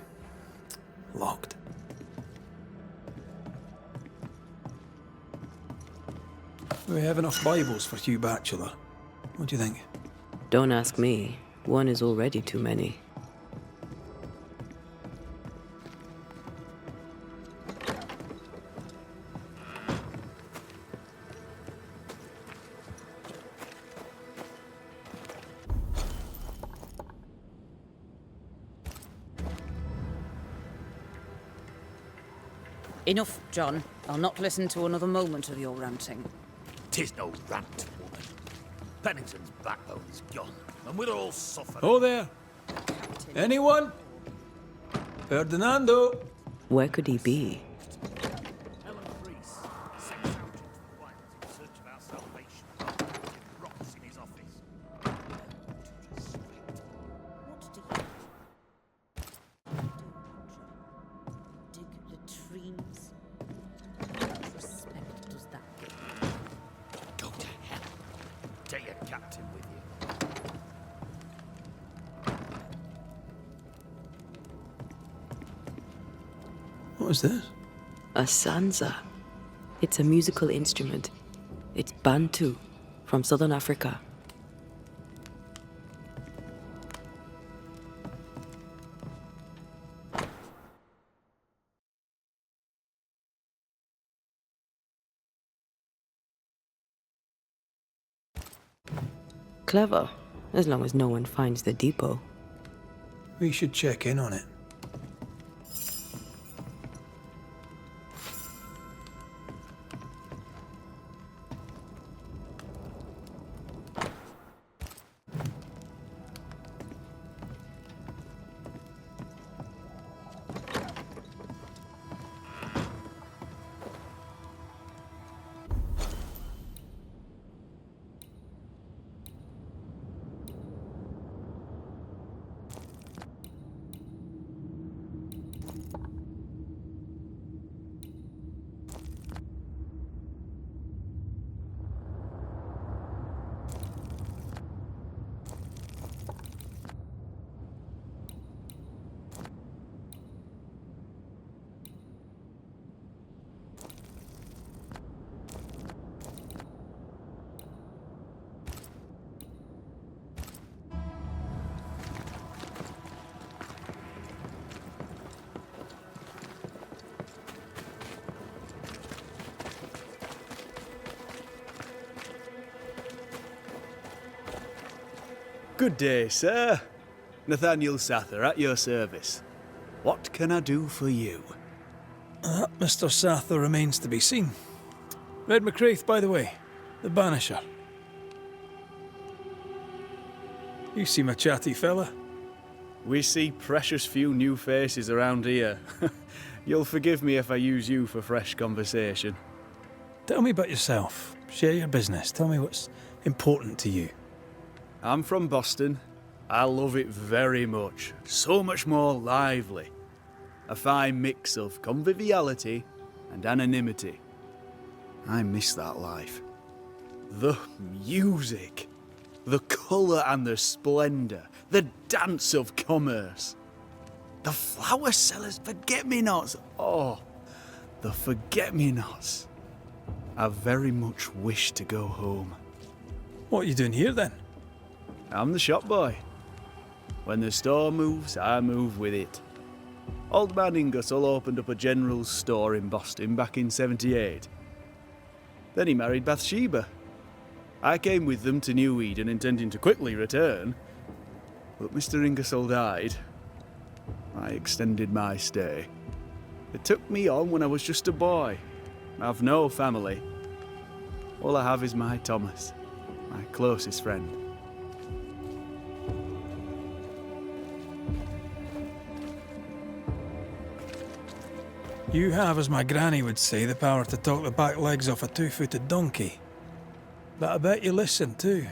Locked. Do we have enough Bibles for Hugh Bachelor? What do you think?
Don't ask me. One is already too many.
Enough, John. I'll not listen to another moment of your ranting.
'Tis no rant, woman. Pennington's backbone's gone, and we're all suffering.
Oh there! Anyone? Ferdinando!
Where could he be?
Helen Reese, sex sergeant White, in search of our salvation. Rocks in his office.
What do you do, John? Dig latrines? What respect does that give?
Go to hell. Take your captain with you.
What is this?
A sanza. It's a musical instrument. It's Bantu, from southern Africa. Clever, as long as no one finds the depot.
We should check in on it.
Good day, sir. Nathaniel Sather at your service. What can I do for you?
Mr. Sather remains to be seen. Red McCraith, by the way. The Banisher. You seem a chatty fella.
We see precious few new faces around here. You'll forgive me if I use you for fresh conversation.
Tell me about yourself. Share your business. Tell me what's important to you.
I'm from Boston. I love it very much. So much more lively. A fine mix of conviviality and anonymity. I miss that life. The music. The colour and the splendour. The dance of commerce. The flower sellers' forget-me-nots. Oh, the forget-me-nots. I very much wish to go home.
What are you doing here then?
I'm the shop boy. When the store moves, I move with it. Old man Ingersoll opened up a general store in Boston back in '78. Then he married Bathsheba. I came with them to New Eden intending to quickly return, but Mr. Ingersoll died. I extended my stay. It took me on when I was just a boy. I've no family. All I have is my Thomas, my closest friend.
You have, as my granny would say, the power to talk the back legs off a two-footed donkey. But I bet you listen too.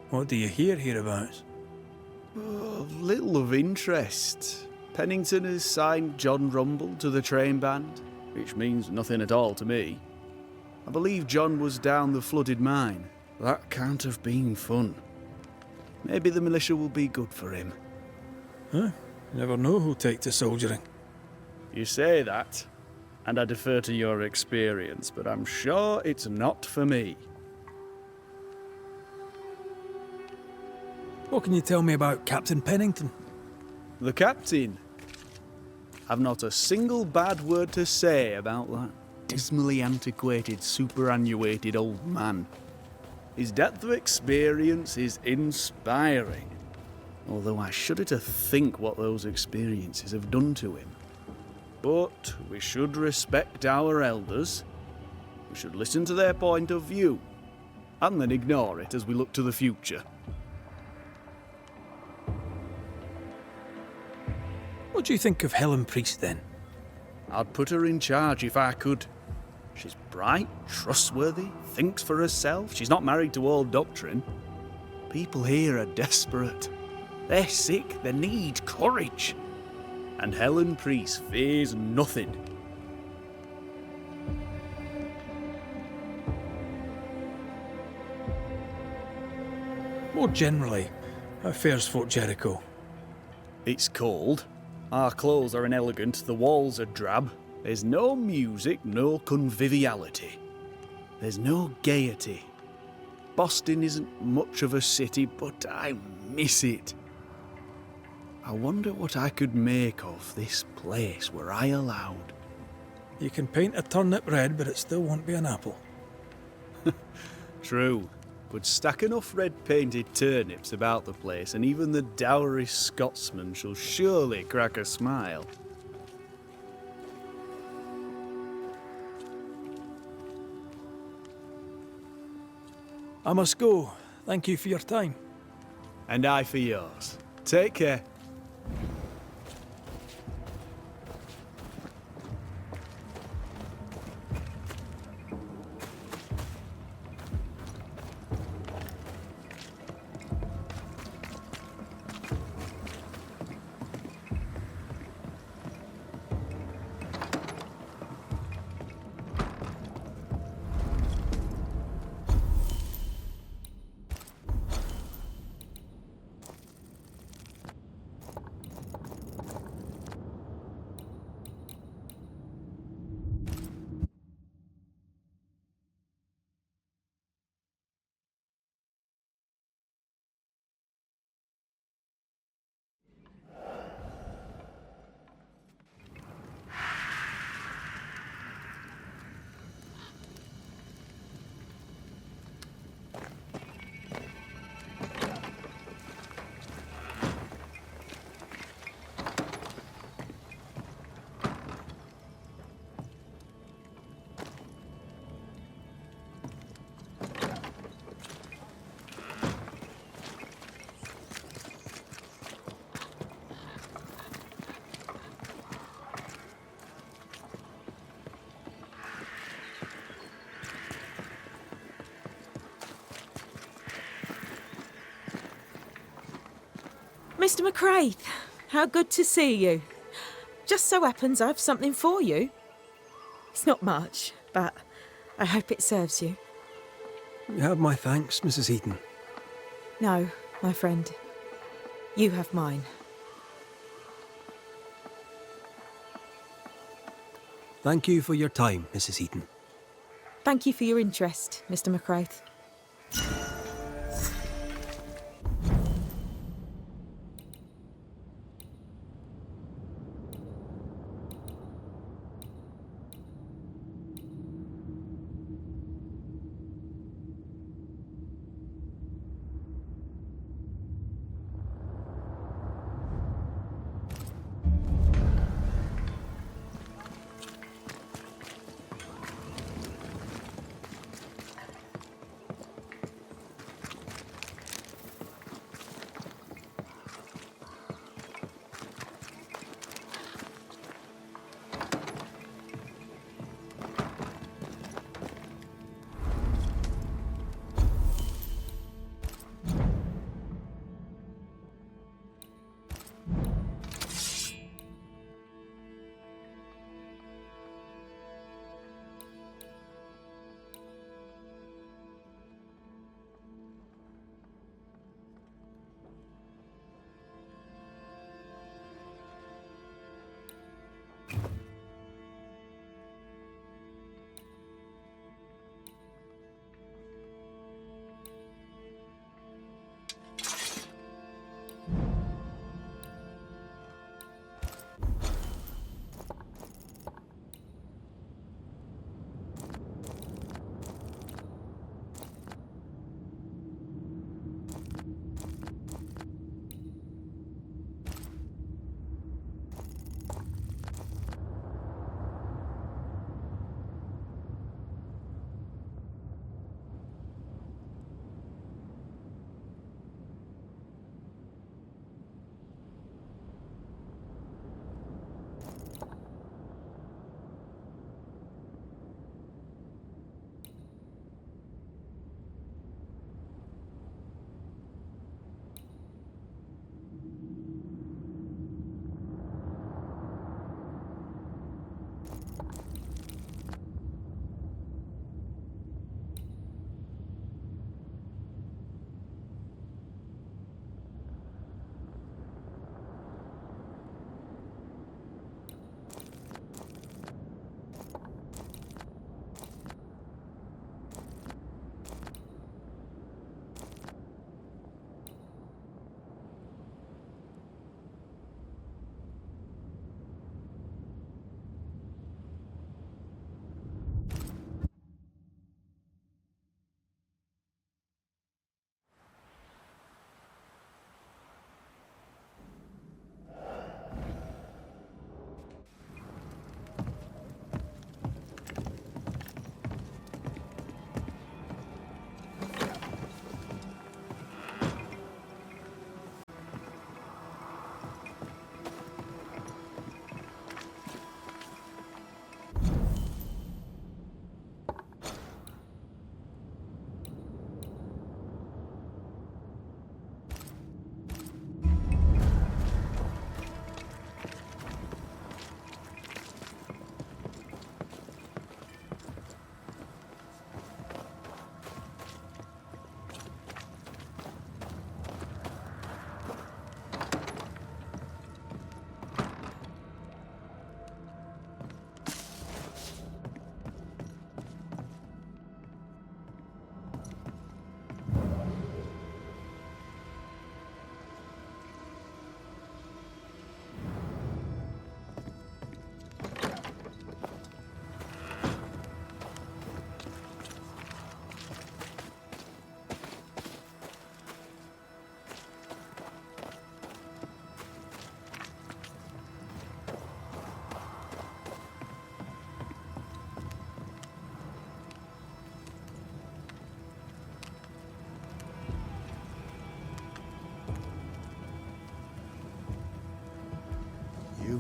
What do you hear hereabouts?
Oh, little of interest. Pennington has signed John Rumble to the train band, which means nothing at all to me. I believe John was down the flooded mine. That can't have been fun. Maybe the militia will be good for him.
Huh?
You never know who'll take to soldiering.
You say that, and I defer to your experience, but I'm sure it's not for me.
What can you tell me about Captain Pennington?
The captain? I've not a single bad word to say about that dismally antiquated, superannuated old man. His depth of experience is inspiring, although I shudder to think what those experiences have done to him. But we should respect our elders. We should listen to their point of view, and then ignore it as we look to the future.
What do you think of Helen Priest, then?
I'd put her in charge if I could. She's bright, trustworthy, thinks for herself. She's not married to old doctrine. People here are desperate. They're sick, they need courage. And Helen Priest fears nothing.
More generally, how fares Fort Jericho?
It's cold. Our clothes are inelegant, the walls are drab. There's no music, no conviviality. There's no gaiety. Boston isn't much of a city, but I miss it. I wonder what I could make of this place were I allowed.
You can paint a turnip red, but it still won't be an apple.
True, but stack enough red-painted turnips about the place, and even the dourest Scotsman shall surely crack a smile.
I must go. Thank you for your time.
And I for yours. Take care.
Mr. McCraith, how good to see you. Just so happens I've something for you. It's not much, but I hope it serves you.
You have my thanks, Mrs. Eaton.
No, my friend. You have mine.
Thank you for your time, Mrs. Eaton.
Thank you for your interest, Mr. McCraith.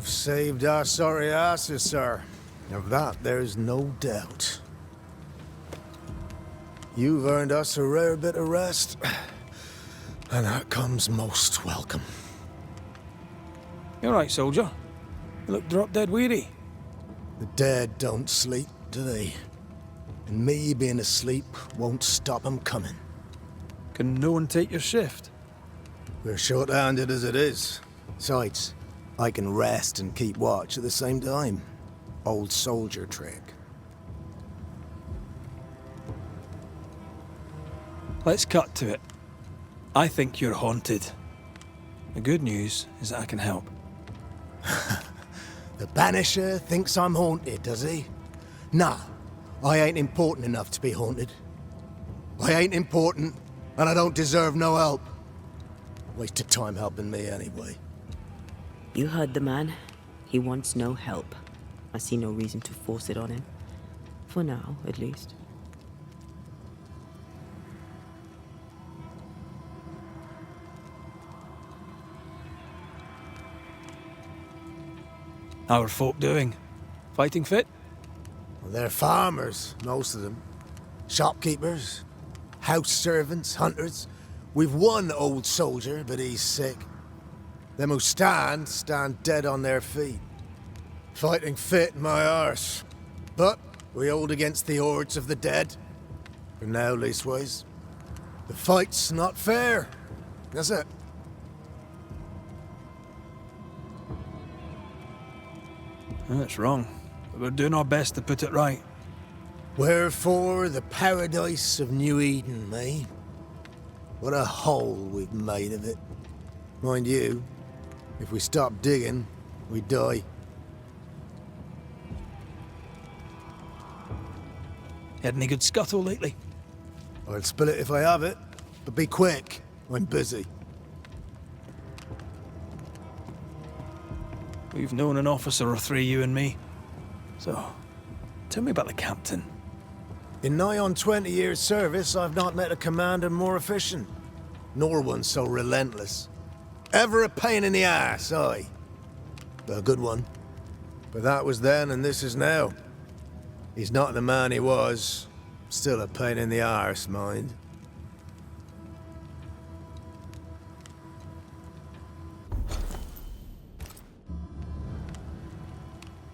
You've saved our sorry asses, sir. Of that, there's no doubt. You've earned us a rare bit of rest, and that comes most welcome.
You alright, soldier? You look drop dead weary.
The dead don't sleep, do they? And me being asleep won't stop 'em coming.
Can no one take your shift?
We're short-handed as it is. Besides, I can rest and keep watch at the same time. Old soldier trick.
Let's cut to it. I think you're haunted. The good news is that I can help.
The Banisher thinks I'm haunted, does he? Nah, I ain't important enough to be haunted. I ain't important, and I don't deserve no help. Waste of time helping me anyway.
You heard the man. He wants no help. I see no reason to force it on him. For now, at least.
How are folk doing? Fighting fit?
Well, they're farmers, most of them. Shopkeepers, house servants, hunters. We've one old soldier, but he's sick. Them who stand dead on their feet. Fighting fit, my arse. But we hold against the hordes of the dead. For now, leastways. The fight's not fair. That's it.
That's wrong. But we're doing our best to put it right.
Wherefore the paradise of New Eden, eh? What a hole we've made of it. Mind you, if we stop digging, we die.
Had any good scuttle lately?
I'll spill it if I have it, but be quick. I'm busy.
We've known an officer or three, you and me. So, tell me about the captain.
In nigh on 20 years' service, I've not met a commander more efficient, nor one so relentless. Ever a pain in the ass, aye. But a good one. But that was then and this is now. He's not the man he was. Still a pain in the arse, mind.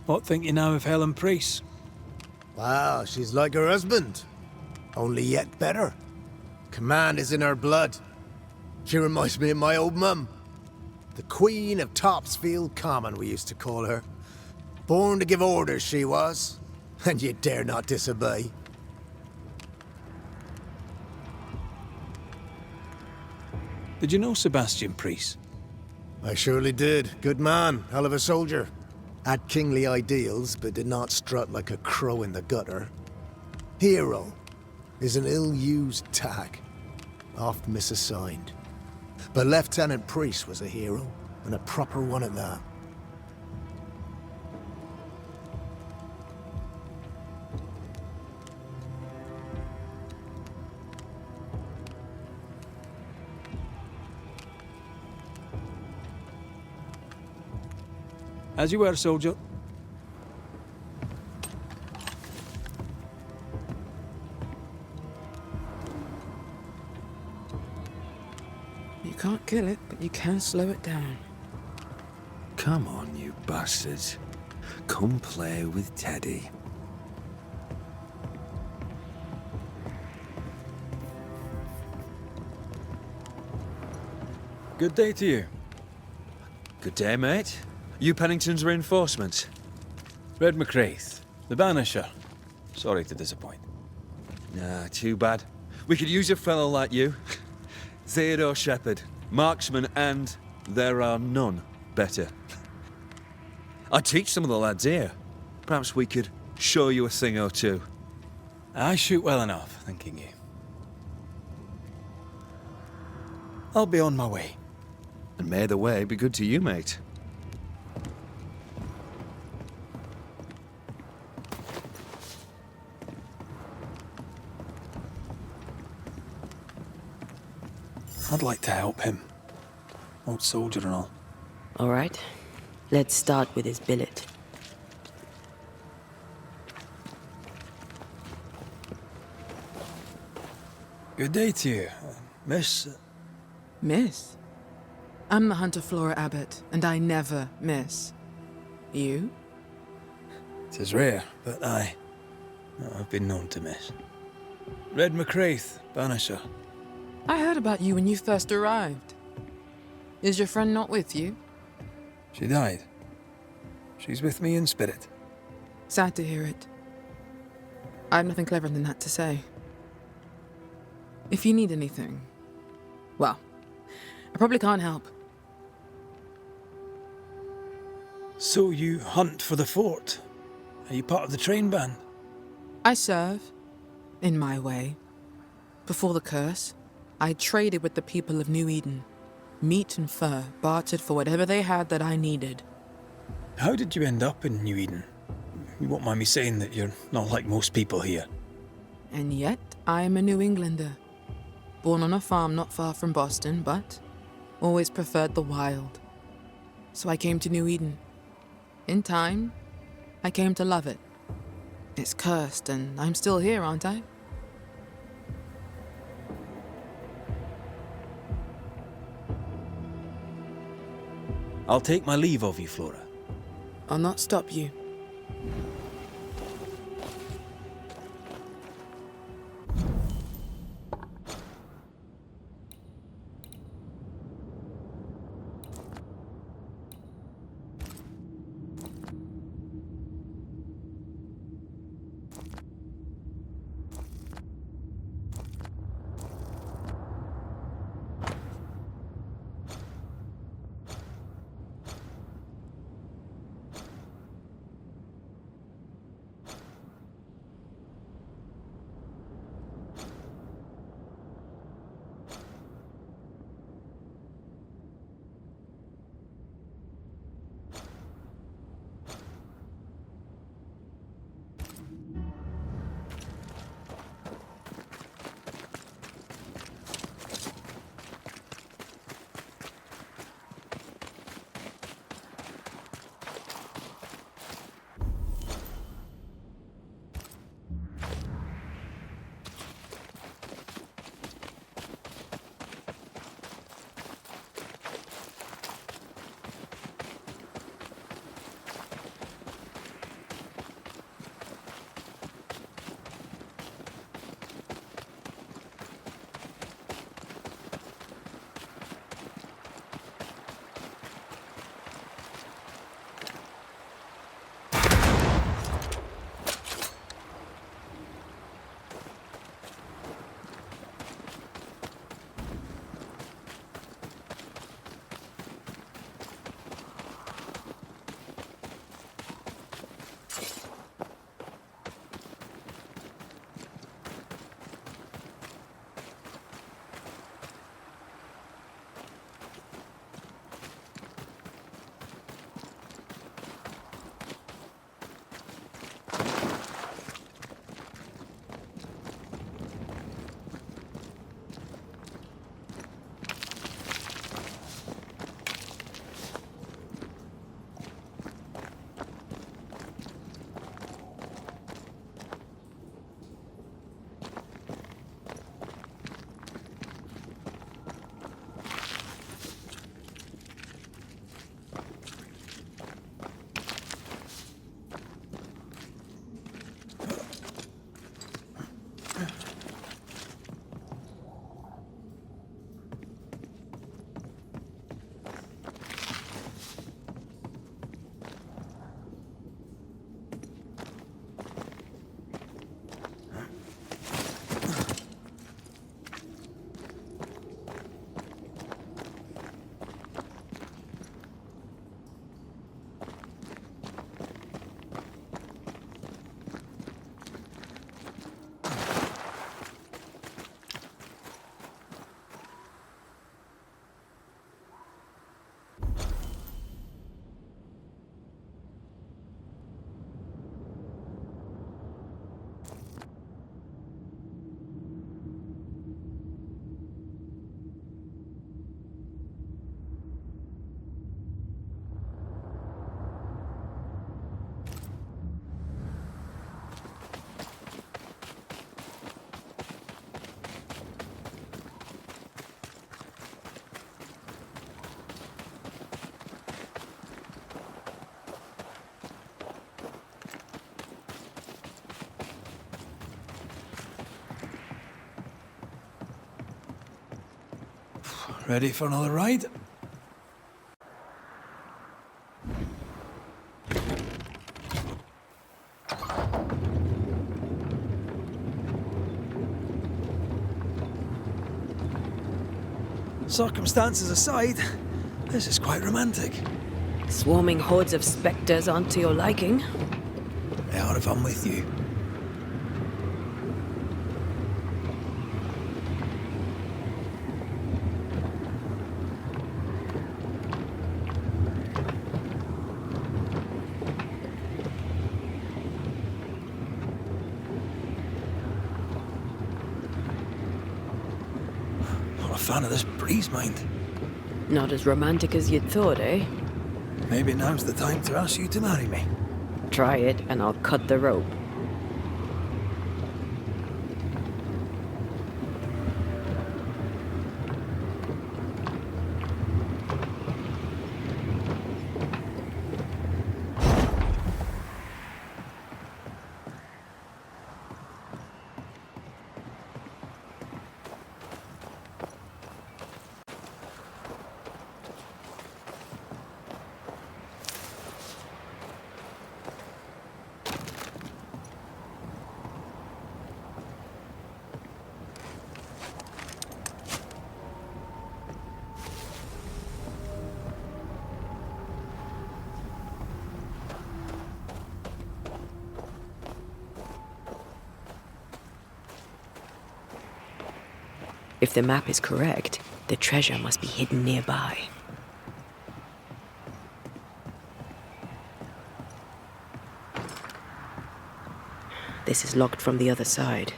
What think you now of Helen Priest?
Wow, she's like her husband. Only yet better. Command is in her blood. She reminds me of my old mum. The Queen of Topsfield Common, we used to call her. Born to give orders, she was. And you dare not disobey.
Did you know Sebastian Priest?
I surely did. Good man, hell of a soldier. Had kingly ideals, but did not strut like a crow in the gutter. Hero is an ill-used tag, oft misassigned. But Lieutenant Priest was a hero, and a proper one at that.
As you were, soldier.
You can't kill it, but you can slow it down.
Come on, you bastards. Come play with Teddy.
Good day to you. Good day, mate. You Pennington's reinforcements?
Red McCraith, the Banisher. Sorry to disappoint.
Nah, too bad. We could use a fellow like you. Theodore Shepherd, marksman, and there are none better. I teach some of the lads here. Perhaps we could show you a thing or two.
I shoot well enough, thinking you. I'll be on my way.
And may the way be good to you, mate.
I'd like to help him. Old soldier and all.
All right. Let's start with his billet.
Good day to you, Miss.
Miss? I'm the Hunter Flora Abbott, and I never miss. You?
'Tis rare, but I've been known to miss. Red McCraith, Banisher.
I heard about you when you first arrived. Is your friend not with you?
She died. She's with me in spirit.
Sad to hear it. I have nothing cleverer than that to say. If you need anything, well, I probably can't help.
So you hunt for the fort? Are you part of the train band?
I serve, in my way. Before the curse, I traded with the people of New Eden. Meat and fur, bartered for whatever they had that I needed.
How did you end up in New Eden? You won't mind me saying that you're not like most people here.
And yet, I am a New Englander. Born on a farm not far from Boston, but always preferred the wild. So I came to New Eden. In time, I came to love it. It's cursed, and I'm still here, aren't I?
I'll take my leave of you, Flora.
I'll not stop you.
Ready for another ride? Circumstances aside, this is quite romantic.
Swarming hordes of spectres aren't to your liking.
They are if I'm with you. Not a fan of this breeze, mind.
Not as romantic as you'd thought, eh?
Maybe now's the time to ask you to marry me.
Try it, and I'll cut the rope. If the map is correct, the treasure must be hidden nearby. This is locked from the other side.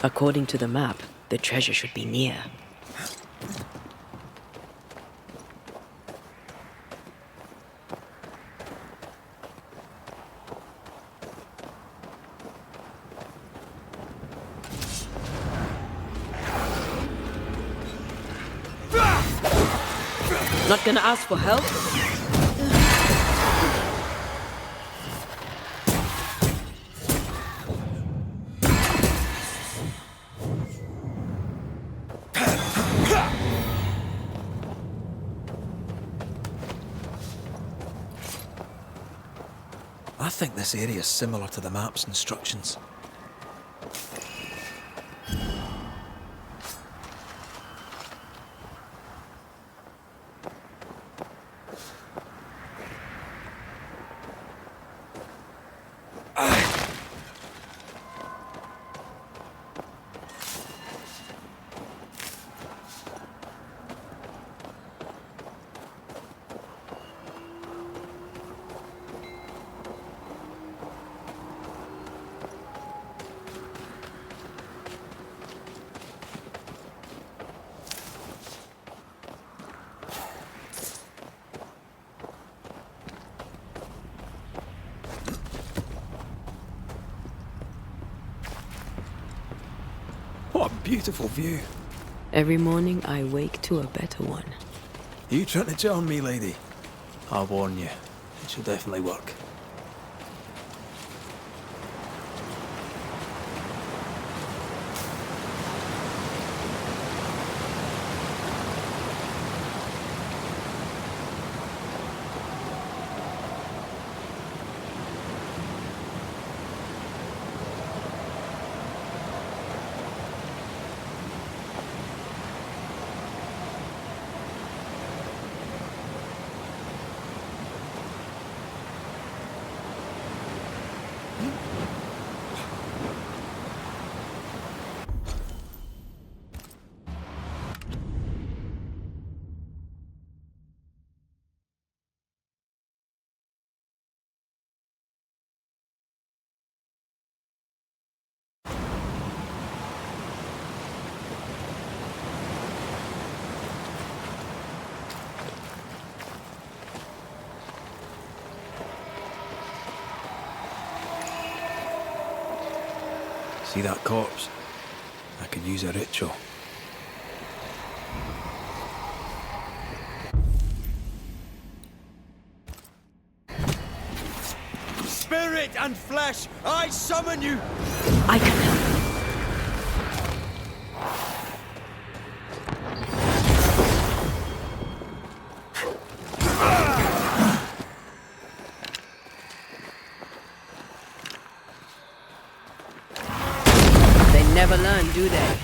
According to the map, the treasure should be near. Not gonna ask for help?
I think this area is similar to the map's instructions. What a beautiful view.
Every morning I wake to a better one.
You trying to charm me, lady? I warn you, it should definitely work. See that corpse? I could use a ritual.
Spirit and flesh, I summon you!
I can help. They never learn, do they?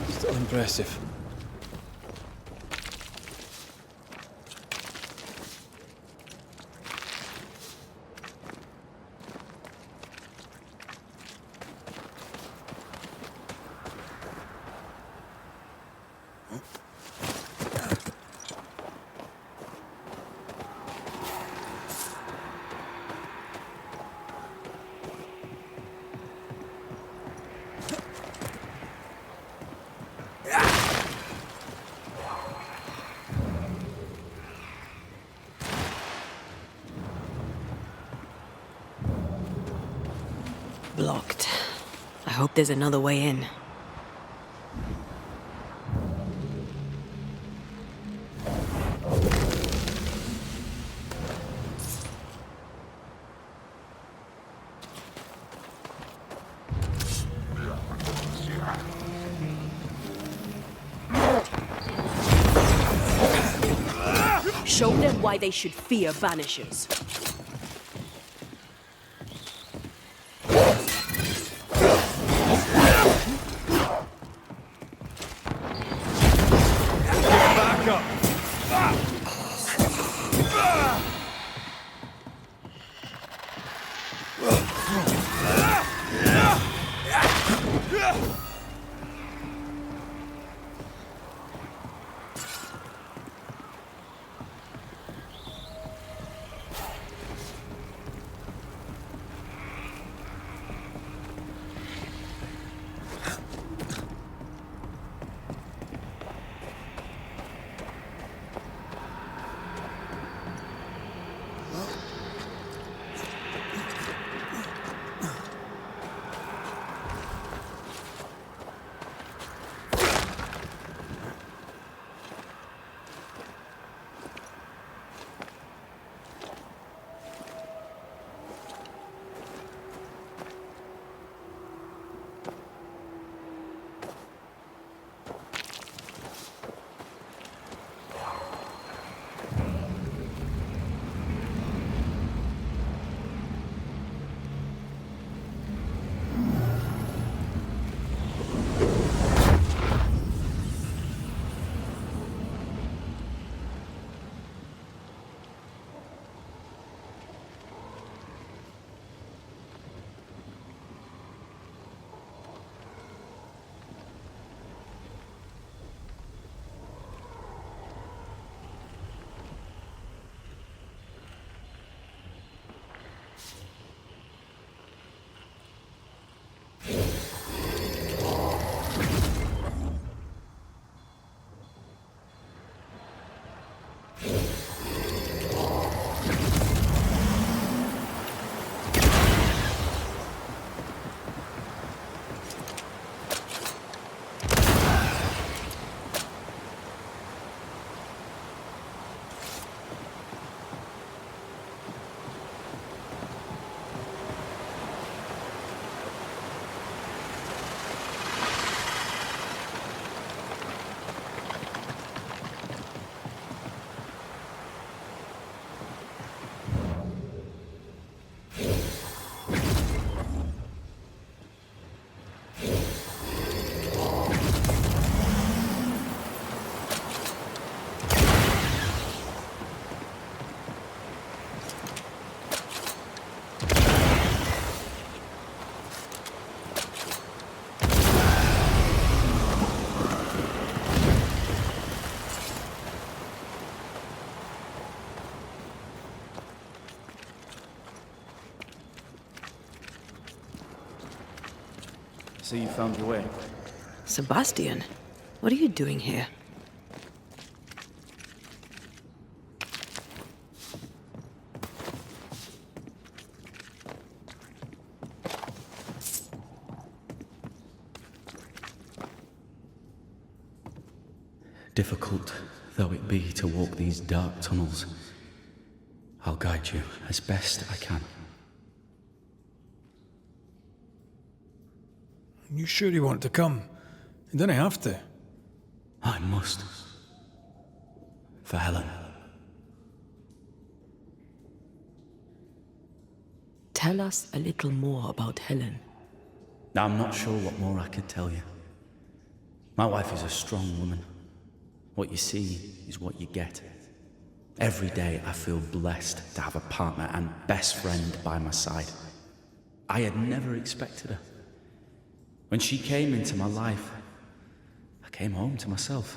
Still impressive.
Blocked. I hope there's another way in. Show them why they should fear Banishers.
See you found your way.
Sebastian, what are you doing here?
Difficult though it be to walk these dark tunnels, I'll guide you as best I can.
You sure you want to come? You don't have to.
I must. For Helen.
Tell us a little more about Helen.
I'm not sure what more I could tell you. My wife is a strong woman. What you see is what you get. Every day I feel blessed to have a partner and best friend by my side. I had never expected her. When she came into my life, I came home to myself.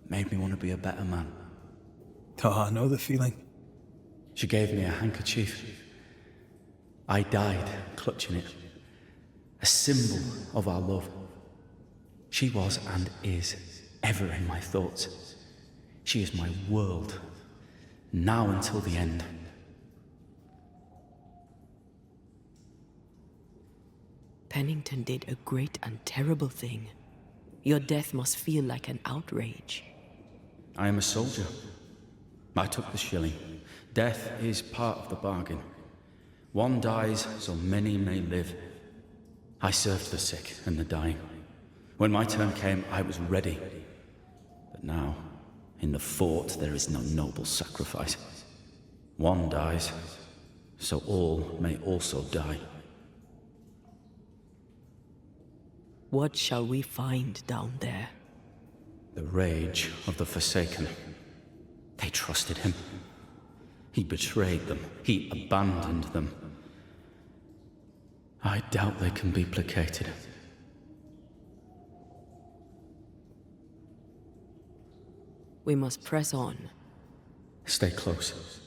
Made me want to be a better man.
Oh, I know the feeling.
She gave me a handkerchief. I died clutching it. A symbol of our love. She was and is ever in my thoughts. She is my world, now until the end.
Pennington did a great and terrible thing. Your death must feel like an outrage.
I am a soldier. I took the shilling. Death is part of the bargain. One dies so many may live. I served the sick and the dying. When my turn came, I was ready. But now, in the fort, there is no noble sacrifice. One dies, so all may also die.
What shall we find down there?
The rage of the Forsaken. They trusted him. He betrayed them. He abandoned them. I doubt they can be placated.
We must press on.
Stay close.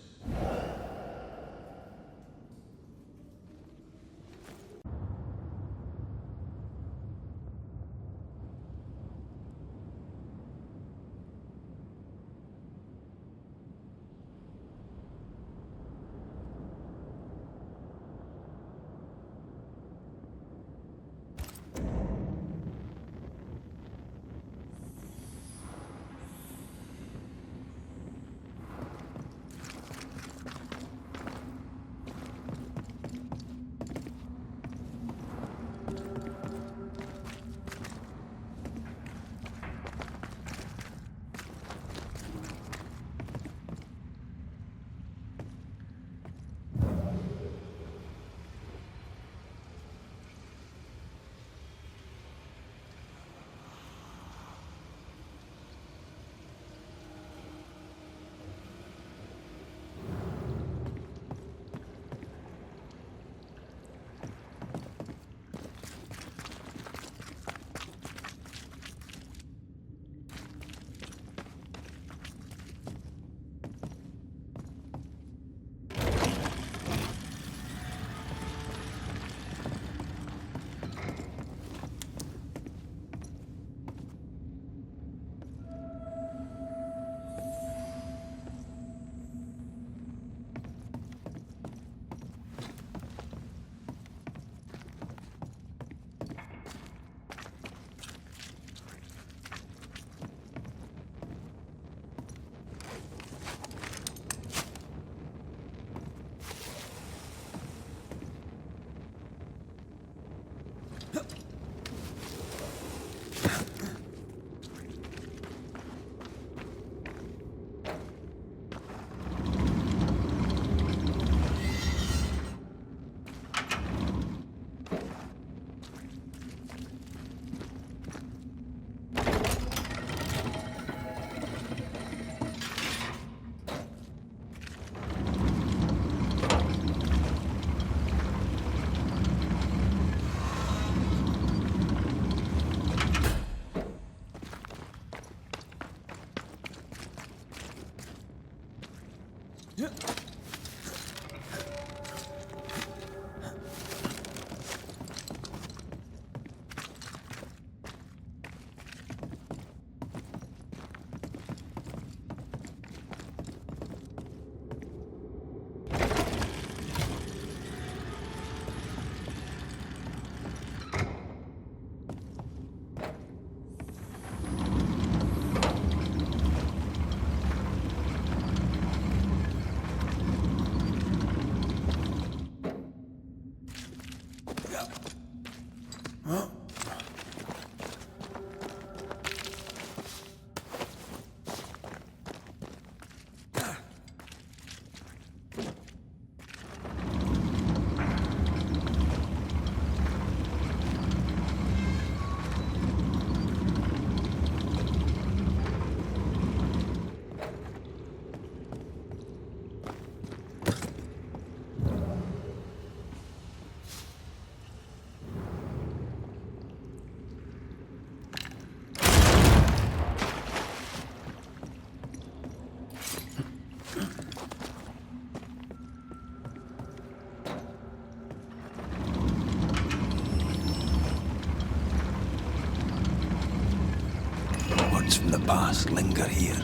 from the past linger here.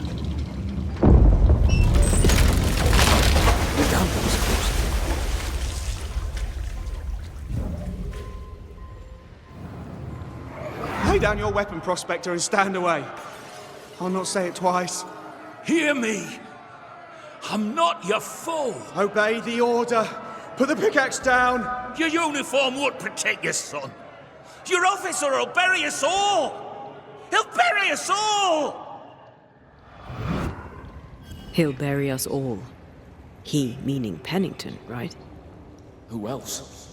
The gambler's close.
Lay down your weapon, Prospector, and stand away. I'll not say it twice.
Hear me! I'm not your foe!
Obey the order. Put the pickaxe down!
Your uniform won't protect your son. Your officer will bury us all! He'll bury us all!
He'll bury us all. He meaning Pennington, right?
Who else?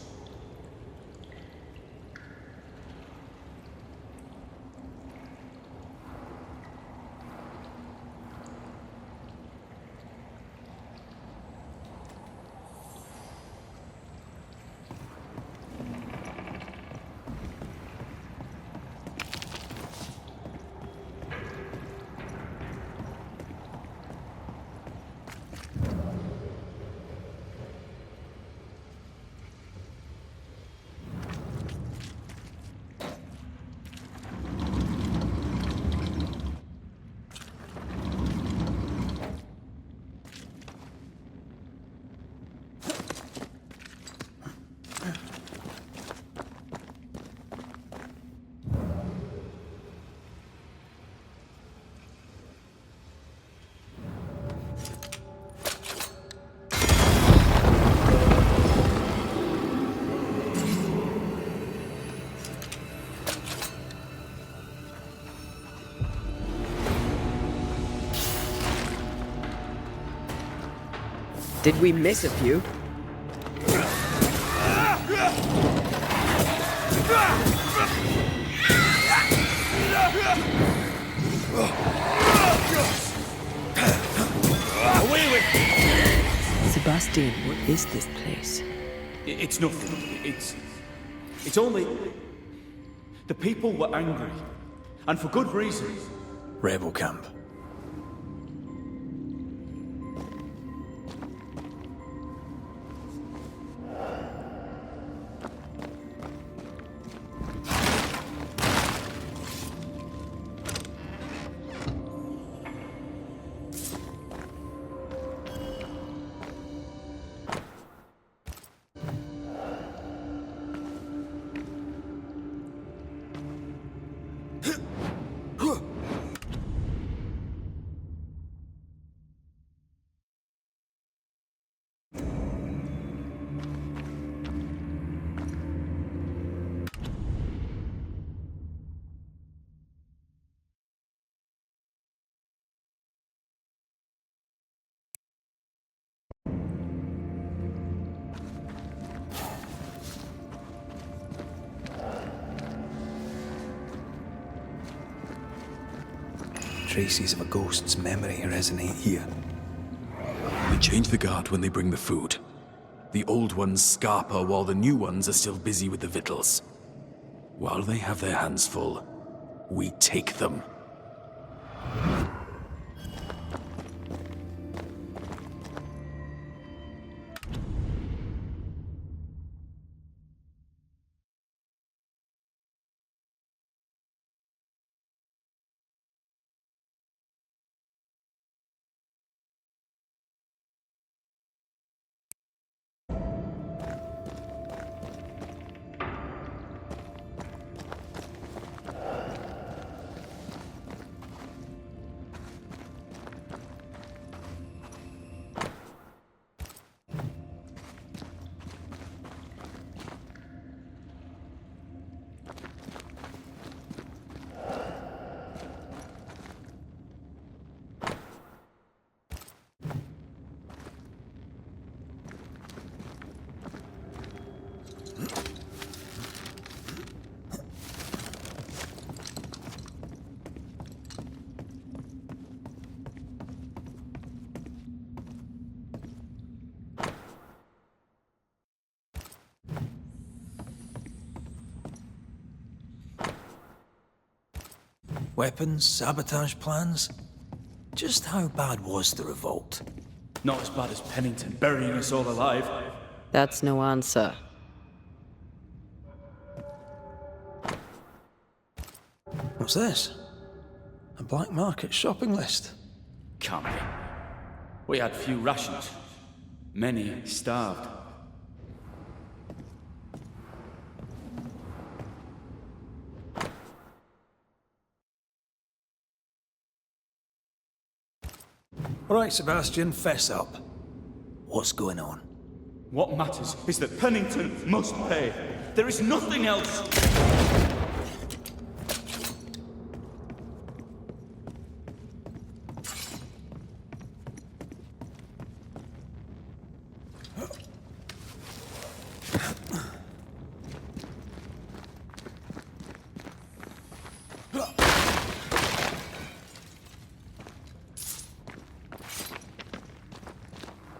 Did we miss a few?
Away with
Sebastian, what is this place?
It's nothing. It's only... The people were angry. And for good reason.
Rebel camp. Traces of a ghost's memory resonate here.
They change the guard when they bring the food. The old ones scarper while the new ones are still busy with the victuals. While they have their hands full, we take them.
Weapons, sabotage plans? Just how bad was the revolt?
Not as bad as Pennington burying us all alive.
That's no answer.
What's this?
A black market shopping list.
Can't be. We had few rations. Many starved.
All right, Sebastian, fess up. What's going on?
What matters is that Pennington must pay. There is nothing else.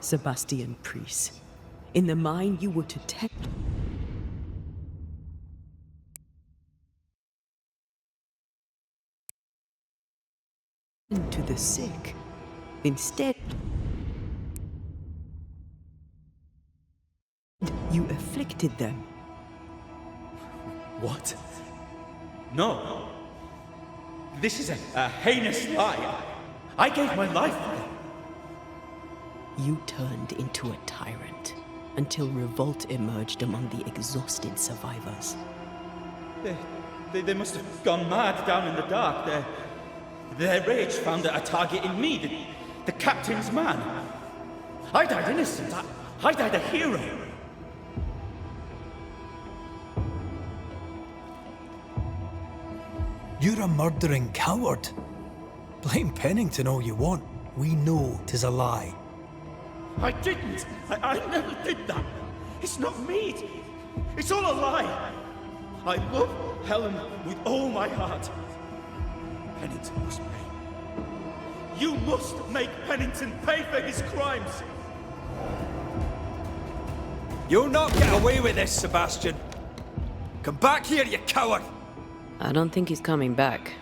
Sebastian Priest. In the mine you were to tend to the sick. Instead, you afflicted them.
What? No. This is a heinous lie. I gave my life for them.
You turned into a tyrant until revolt emerged among the exhausted survivors.
They must have gone mad down in the dark. Their rage found a target in me, the captain's man. I died innocent. I died a hero.
You're a murdering coward. Blame Pennington all you want. We know 'tis a lie.
I didn't. I never did that. It's not me. It's all a lie. I love Helen with all my heart. Pennington must pay. You must make Pennington pay for his crimes.
You'll not get away with this, Sebastian. Come back here, you coward!
I don't think he's coming back.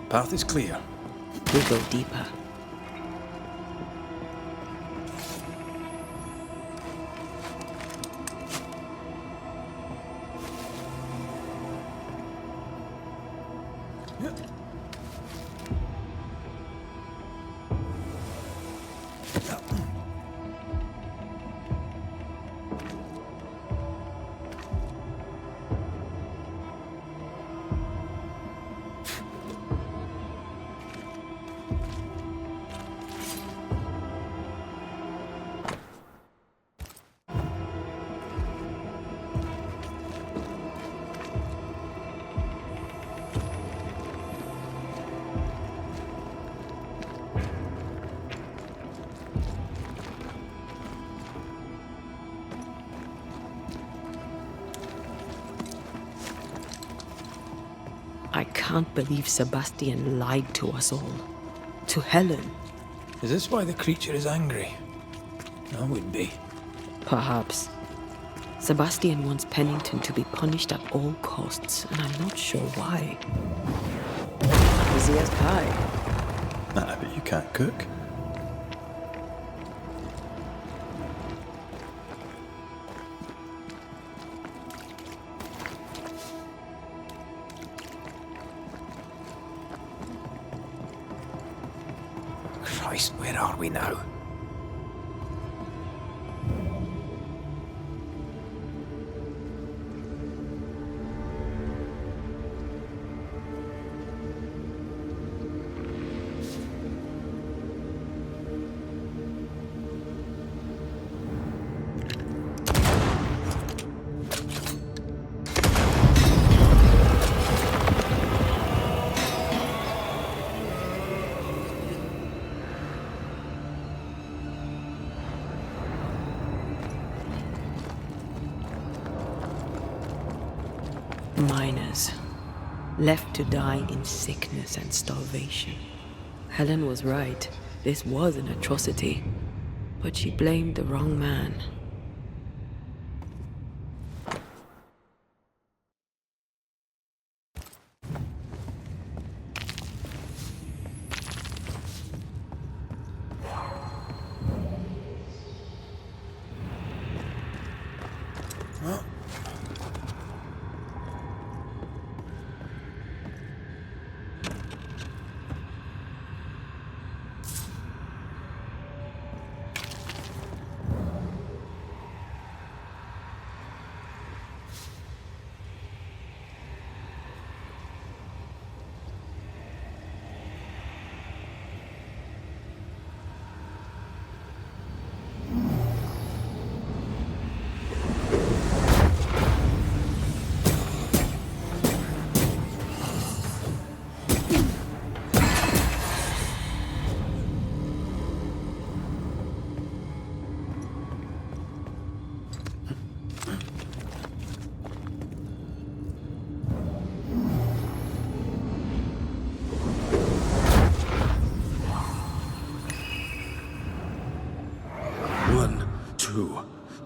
Path is clear.
We go deeper. I can't believe Sebastian lied to us all. To Helen.
Is this why the creature is angry? I would be.
Perhaps. Sebastian wants Pennington to be punished at all costs, and I'm not sure why. Does he has pie?
Nah, but you can't cook.
Christ, where are we now?
others, left to die in sickness and starvation. Helen was right. This was an atrocity, but she blamed the wrong man.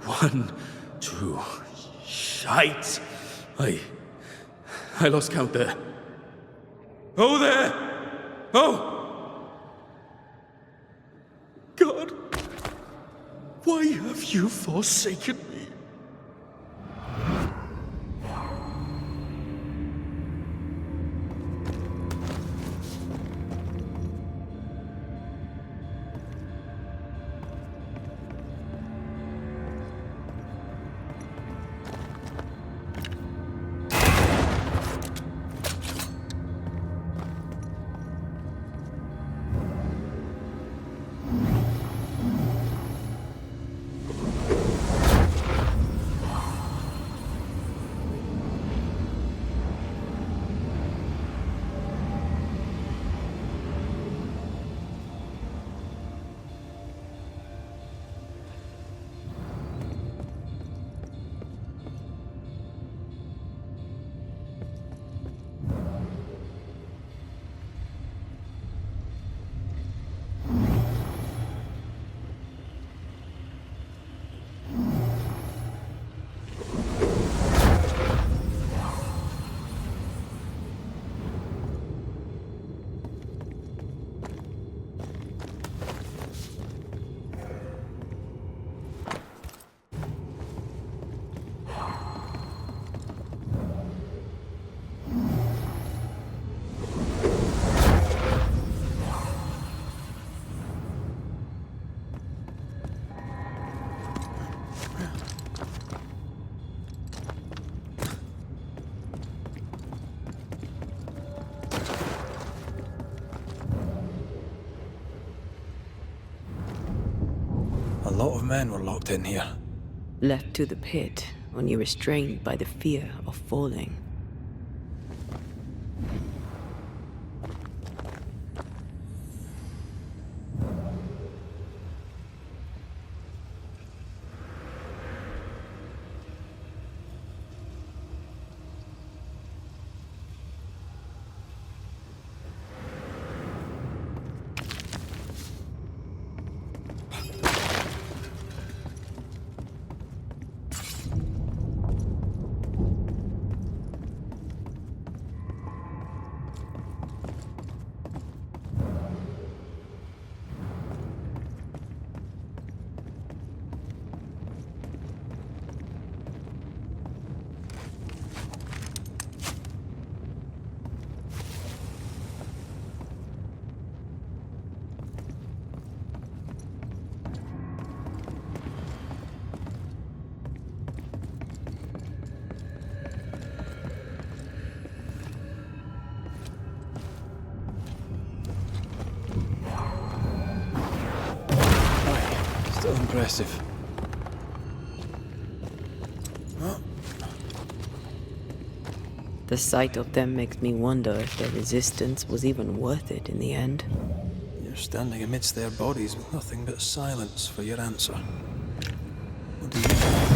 One, two, shite! I lost count there. Oh, there! Oh! God, why have you forsaken me?
A lot of men were locked in here.
Left to the pit, only restrained by the fear of falling.
Still impressive.
The sight of them makes me wonder if their resistance was even worth it in the end.
You're standing amidst their bodies with nothing but silence for your answer. What do you think?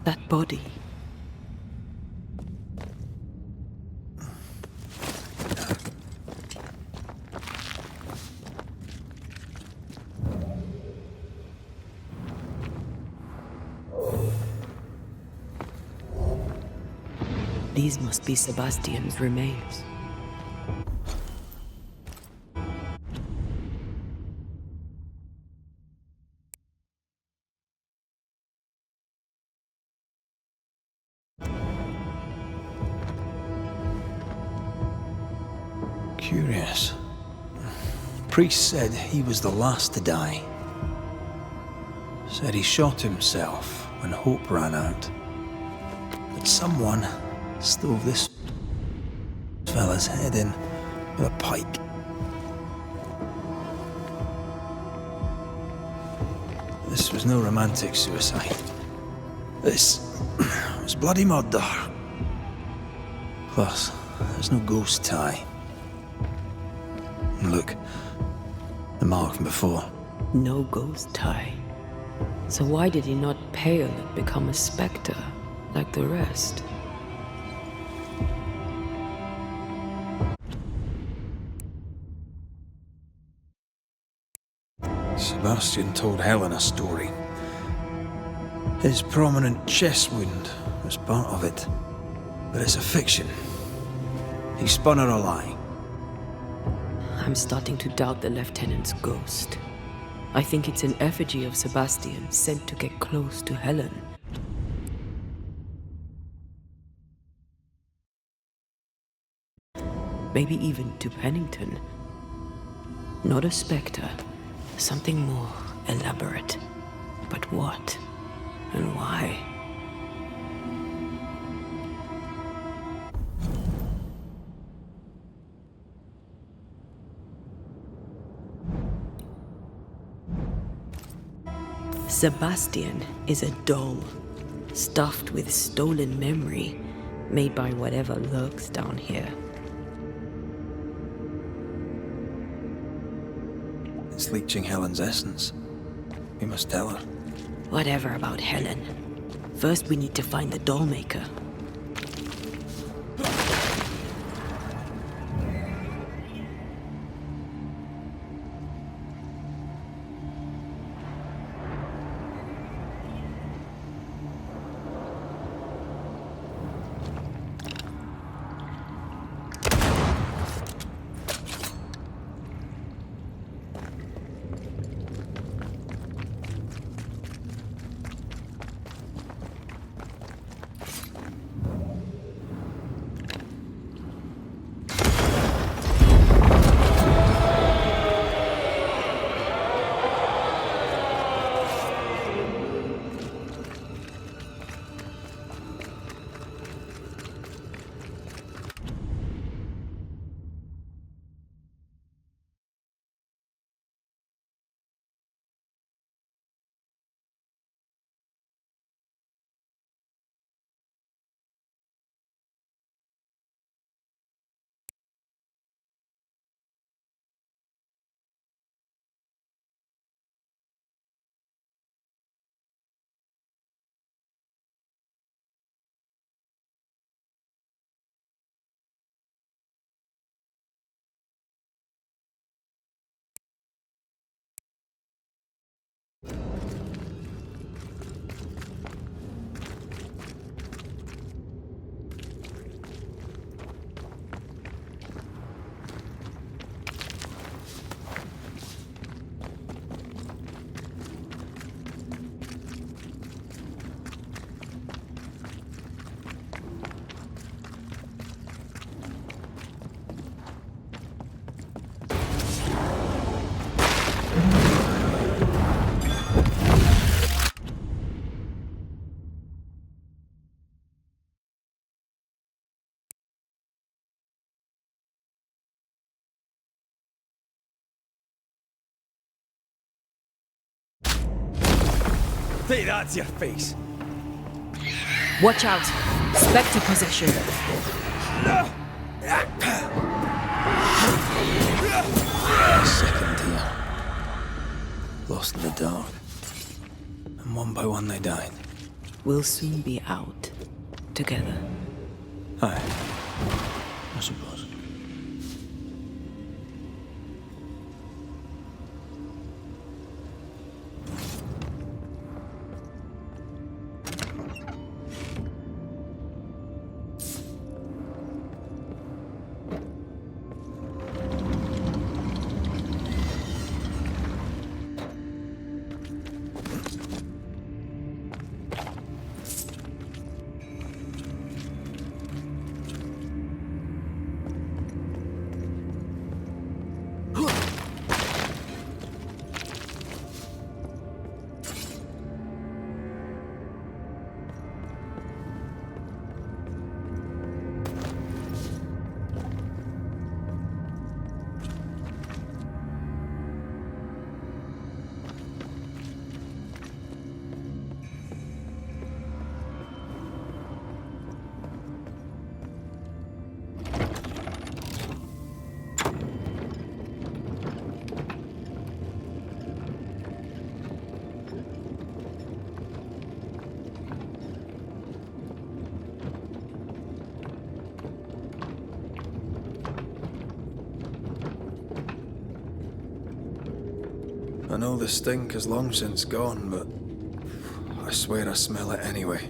That body. These must be Sebastian's remains.
Curious. Priest said he was the last to die. Said he shot himself when hope ran out. But someone stove this fella's head in with a pike. This was no romantic suicide. This was bloody murder. Plus, there's no ghost tie. And look, the mark from before.
No ghost tie. So why did he not pale and become a spectre like the rest?
Sebastian told Helen a story. His prominent chest wound was part of it. But it's a fiction. He spun her a lie.
I'm starting to doubt the Lieutenant's ghost. I think it's an effigy of Sebastian sent to get close to Helen. Maybe even to Pennington. Not a spectre. Something more elaborate. But what? And why? Sebastian is a doll, stuffed with stolen memory, made by whatever lurks down here.
It's leeching Helen's essence. We must tell her.
Whatever about Helen. First we need to find the doll maker.
Take that to your face.
Watch out! Spectre possession!
Second here. Lost in the dark. And one by one they died.
We'll soon be out. Together.
Aye. I suppose.
I know the stink is long since gone, but I swear I smell it anyway.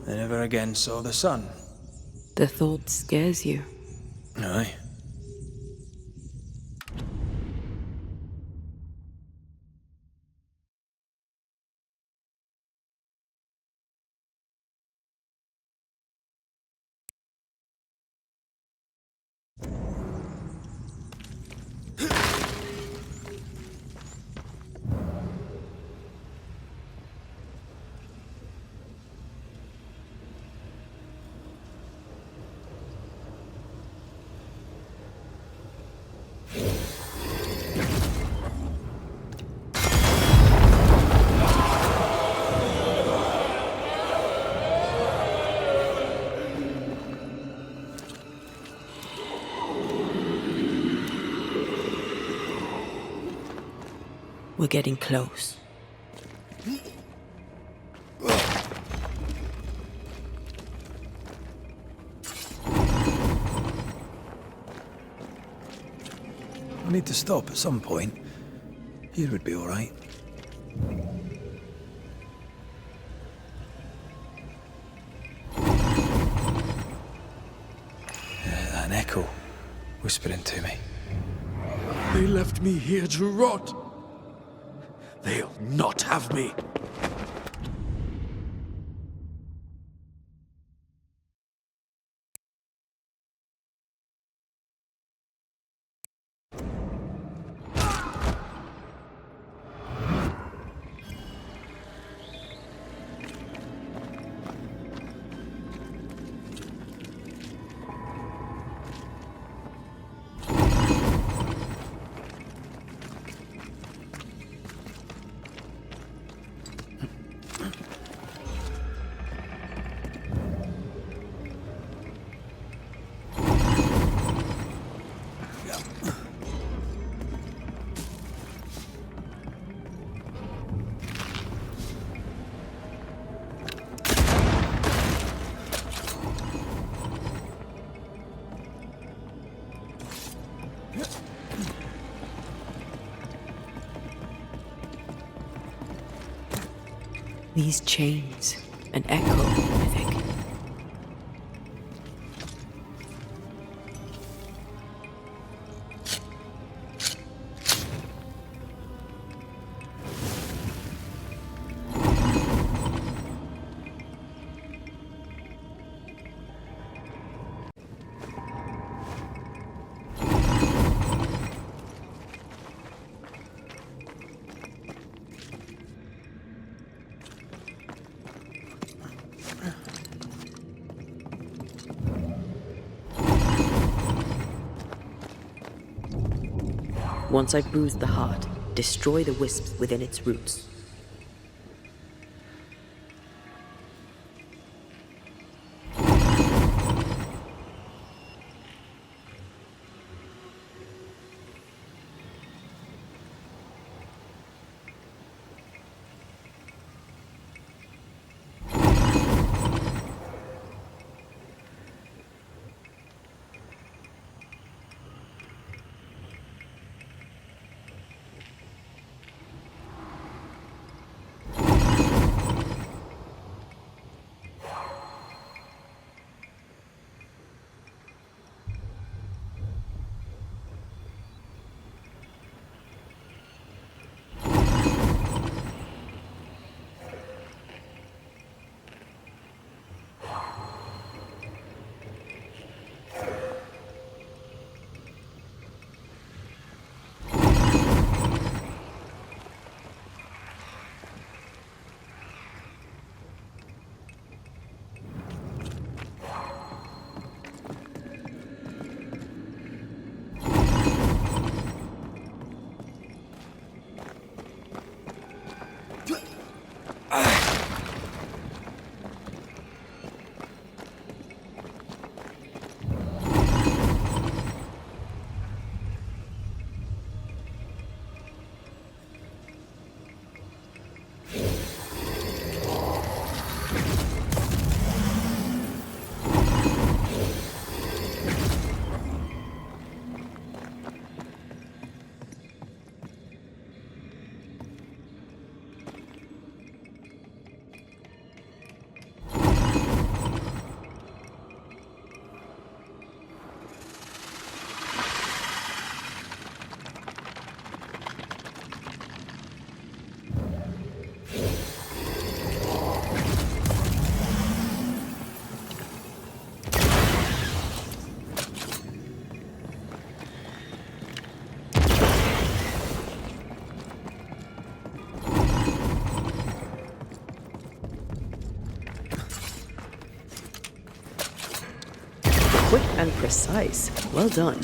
I never again saw the sun.
The thought scares you.
Aye.
We're getting close.
I need to stop at some point. Here would be all right. An echo whispering to me.
They left me here to rot. They'll not have me.
These chains, an echo, I think. Once I've bruised the heart, destroy the wisps within its roots. Quick and precise. Well done.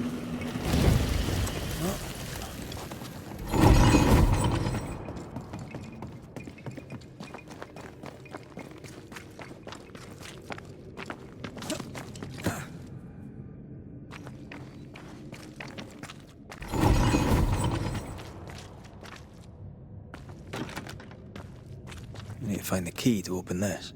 We need to find the key to open this.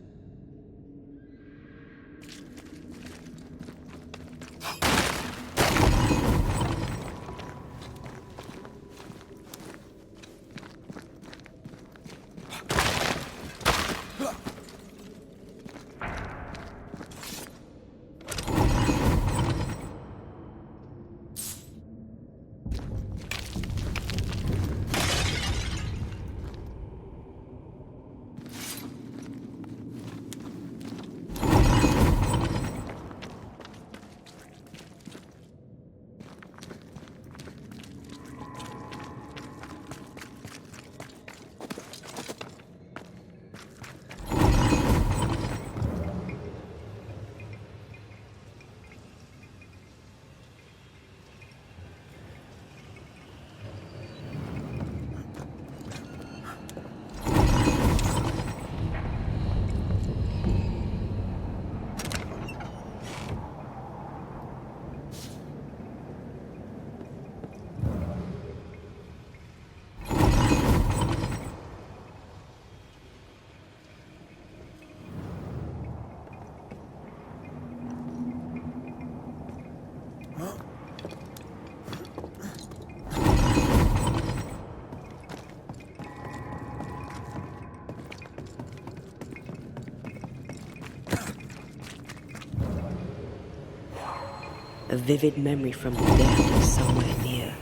A vivid memory from the dead is somewhere near.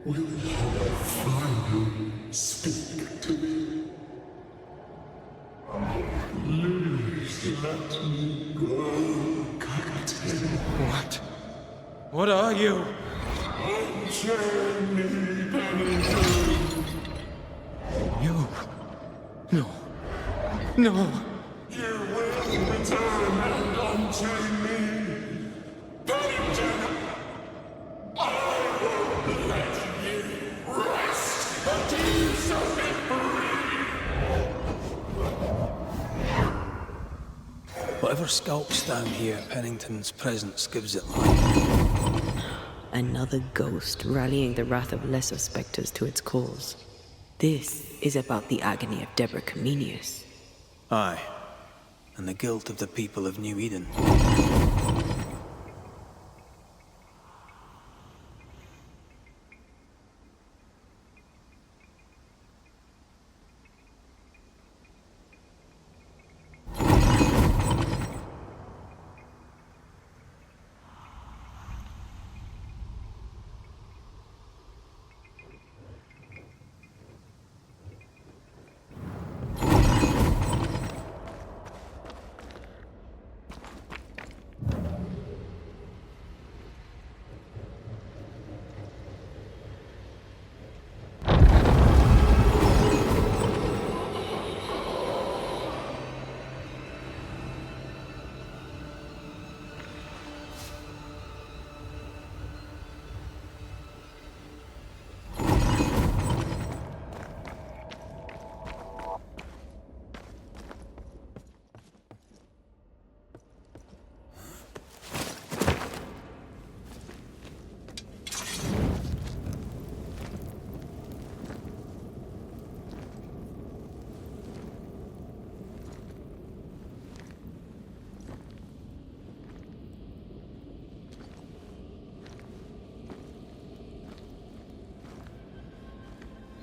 Will you finally speak to me? Please let me go, Captain.
What? What are you?
Unchain me, Banishers.
You? No. No.
You will return and unchain me.
Whatever skulks down here, Pennington's presence gives it life.
Another ghost rallying the wrath of lesser spectres to its cause. This is about the agony of Deborah Comenius.
Aye, and the guilt of the people of New Eden.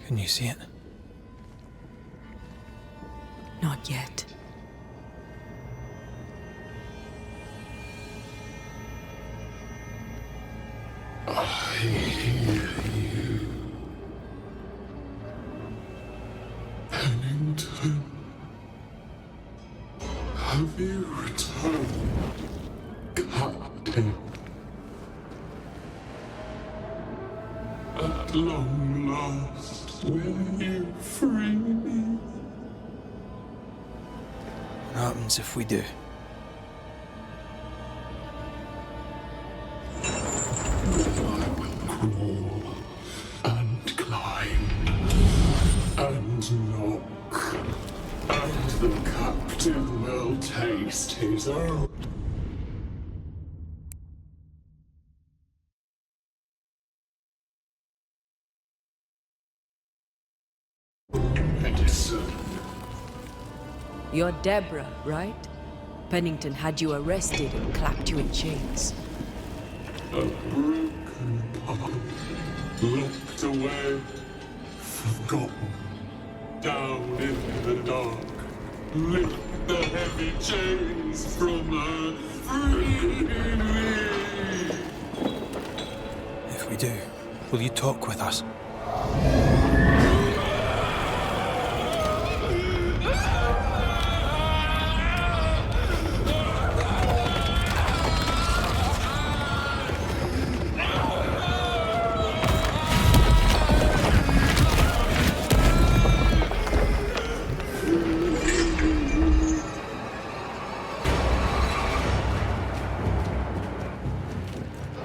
Can you see it?
Not yet.
I hear you. Pennington. Have you returned, Captain? At long last, will you free me?
What happens if we do?
I will crawl and climb and knock, and the captain will taste his own. Medicine.
You're Deborah, right? Pennington had you arrested and clapped you in chains.
A broken part, locked away, forgotten, down in the dark. Lift the heavy chains from her, free me.
If we do, will you talk with us?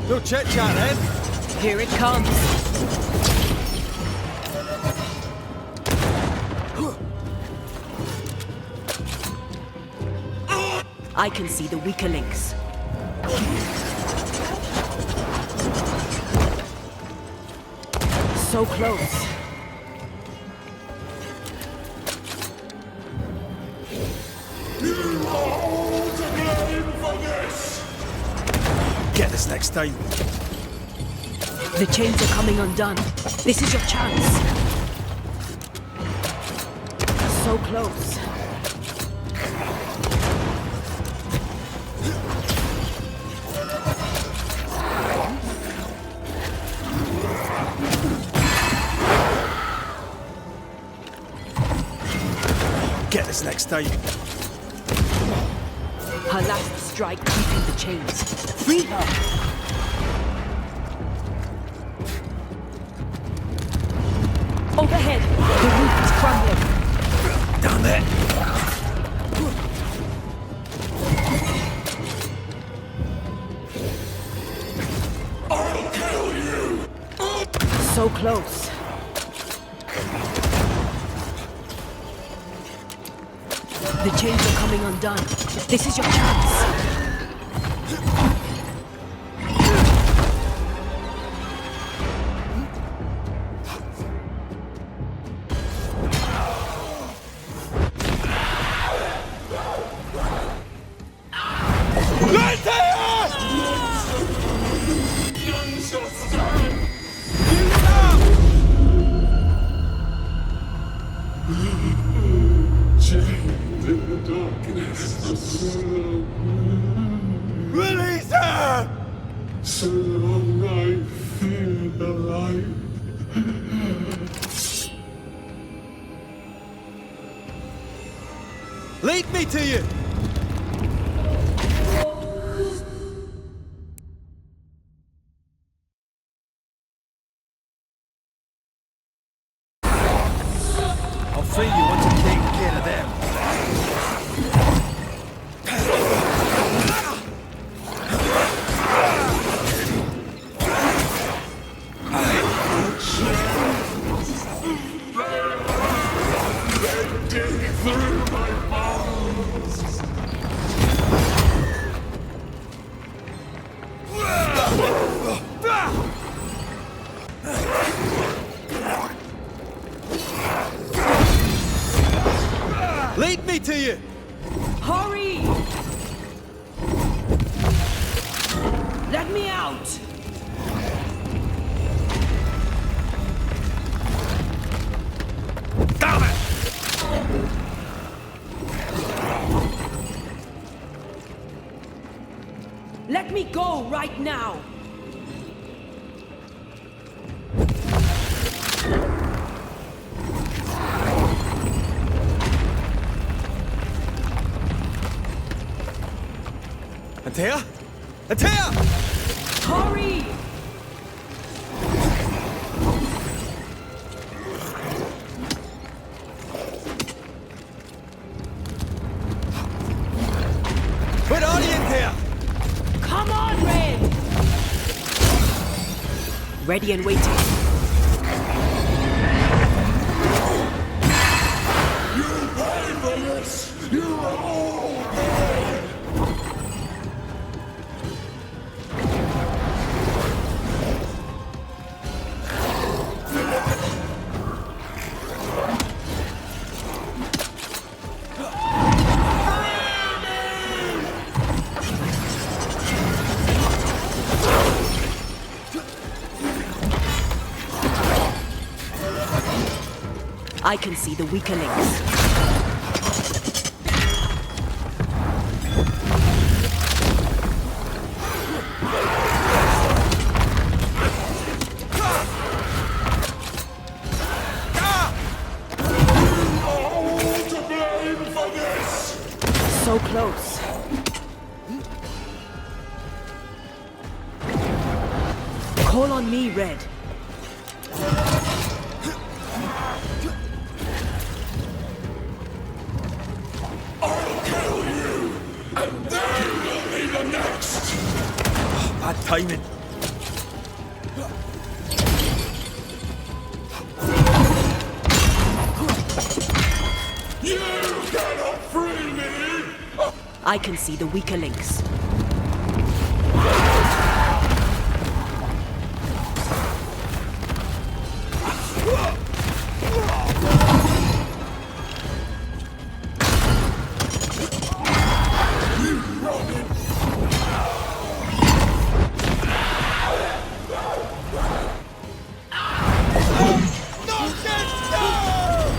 No chit-chat, eh?
Here it comes. I can see the weaker links. So close.
You are all to blame for this!
Get this next time.
The chains are coming undone. This is your chance. So close.
Get this next time.
Her last strike keeping the chains. Free her! Overhead, the roof is crumbling.
Down there.
I'll kill you!
So close. The chains are coming undone. This is your chance.
Release her! So long I fear the light.
Lead me to you! I'll free you once I've taken care of them.
Dig through my bones.
Lead me to you!
Hurry! Let me out!
Damn it!
Let me go right now!
Antea? Antea!
Hurry!
Where are you, Antea?
Come on, Red! Ready and waiting.
You pay for this! You all pay!
I can see the weaker links.
All to blame for this!
So close. Call on me, Red.
I'll kill you! And then you'll be the next!
Bad timing.
You cannot free me!
I can see the weaker links.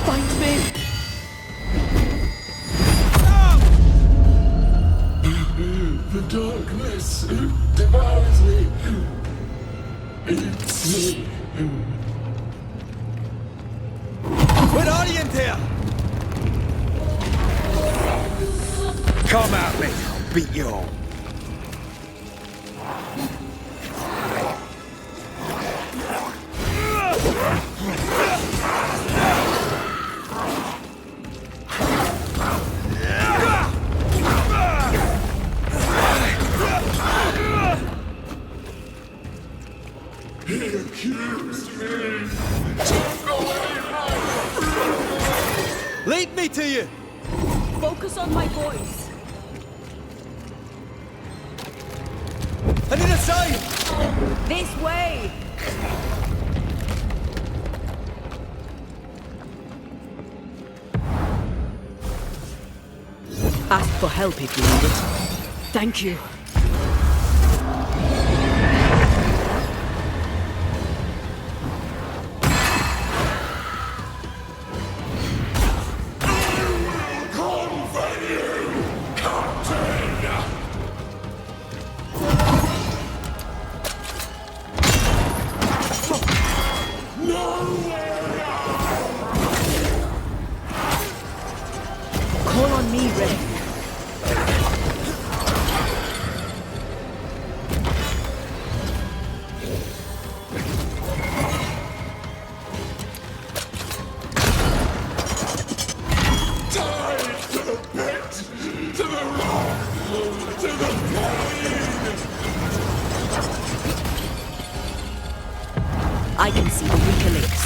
Find me!
The darkness devours me. Eats me.
Where are you, Antea? Come at me, I'll beat you all.
He accused me. Took away my freedom.
Lead me to you!
Focus on my voice.
I need a sign!
This way! Ask for help if you need it. Thank you. Call on me, Ray. I can see the weaker links.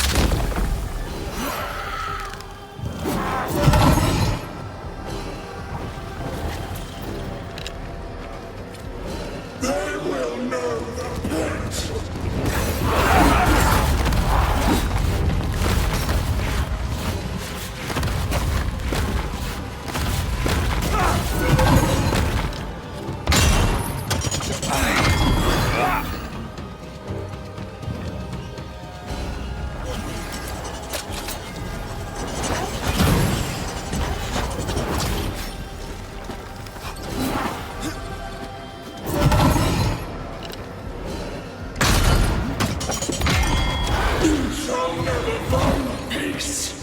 They will know the pit! You shall never find peace!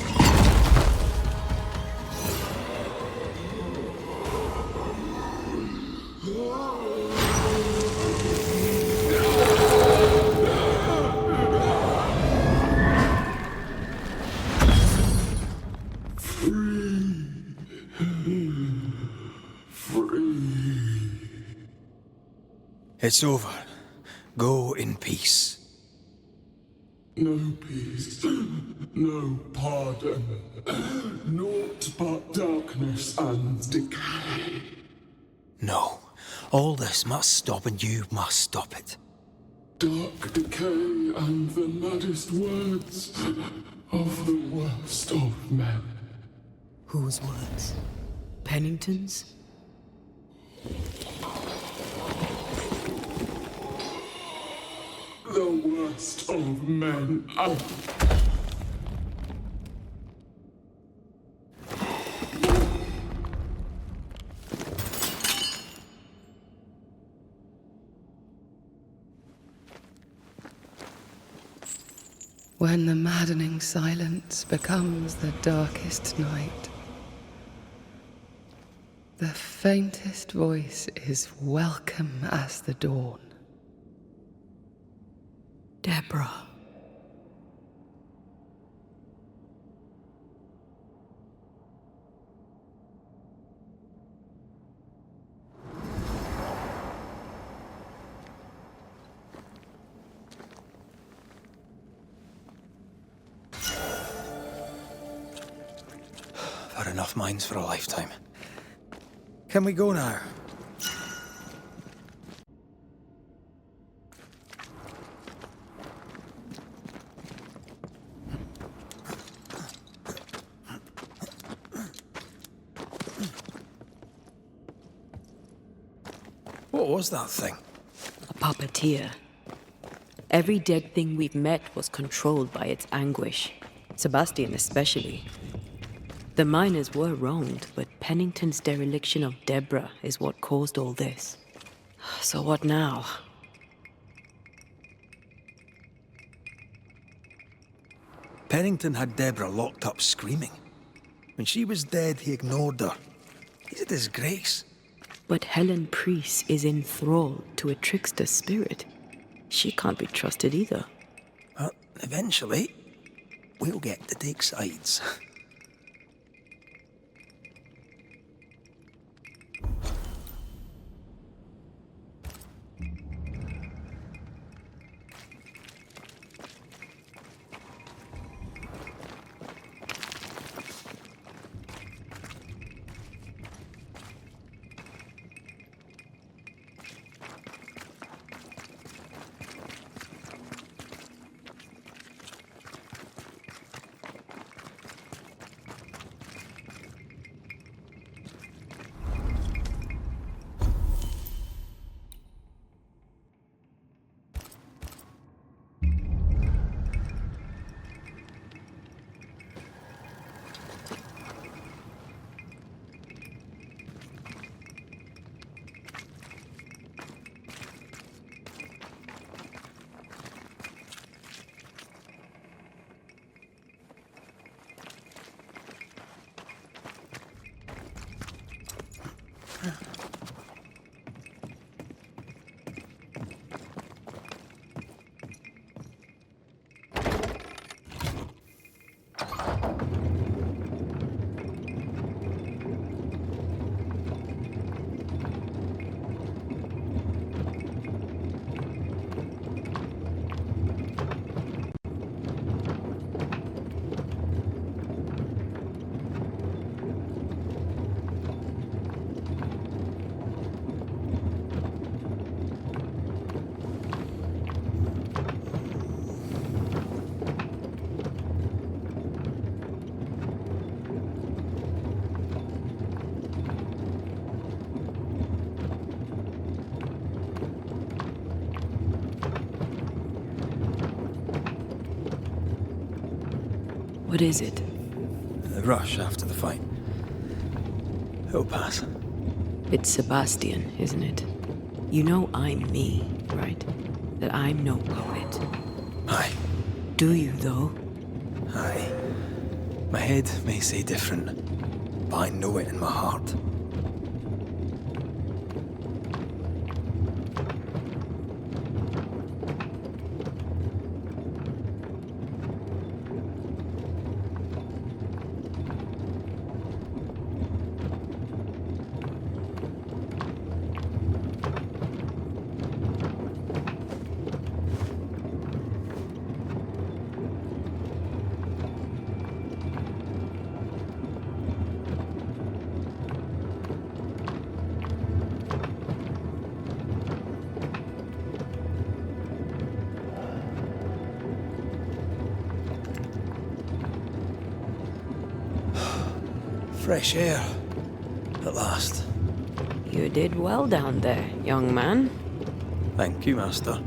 It's over. Go in peace.
No peace, no pardon, naught but darkness and decay.
No. All this must stop and you must stop it.
Dark decay and the maddest words of the worst of men.
Whose words? Pennington's?
The worst of men.
When the maddening silence becomes the darkest night, the faintest voice is welcome as the dawn.
Deborah.
I've had enough minds for a lifetime. Can we go now? What was that thing?
A puppeteer. Every dead thing we've met was controlled by its anguish. Sebastian especially. The miners were wronged, but Pennington's dereliction of Deborah is what caused all this. So what now?
Pennington had Deborah locked up screaming. When she was dead, he ignored her. He's a disgrace.
But Helen Priest is enthralled to a trickster spirit. She can't be trusted either.
But eventually, we'll get to take sides.
What is it?
The rush after the fight. It'll pass.
It's Sebastian, isn't it? You know I'm me, right? That I'm no poet.
Aye.
Do you, though?
Aye. My head may say different, but I know it in my heart. Fresh air. At last.
You did well down there, young man.
Thank you, Master.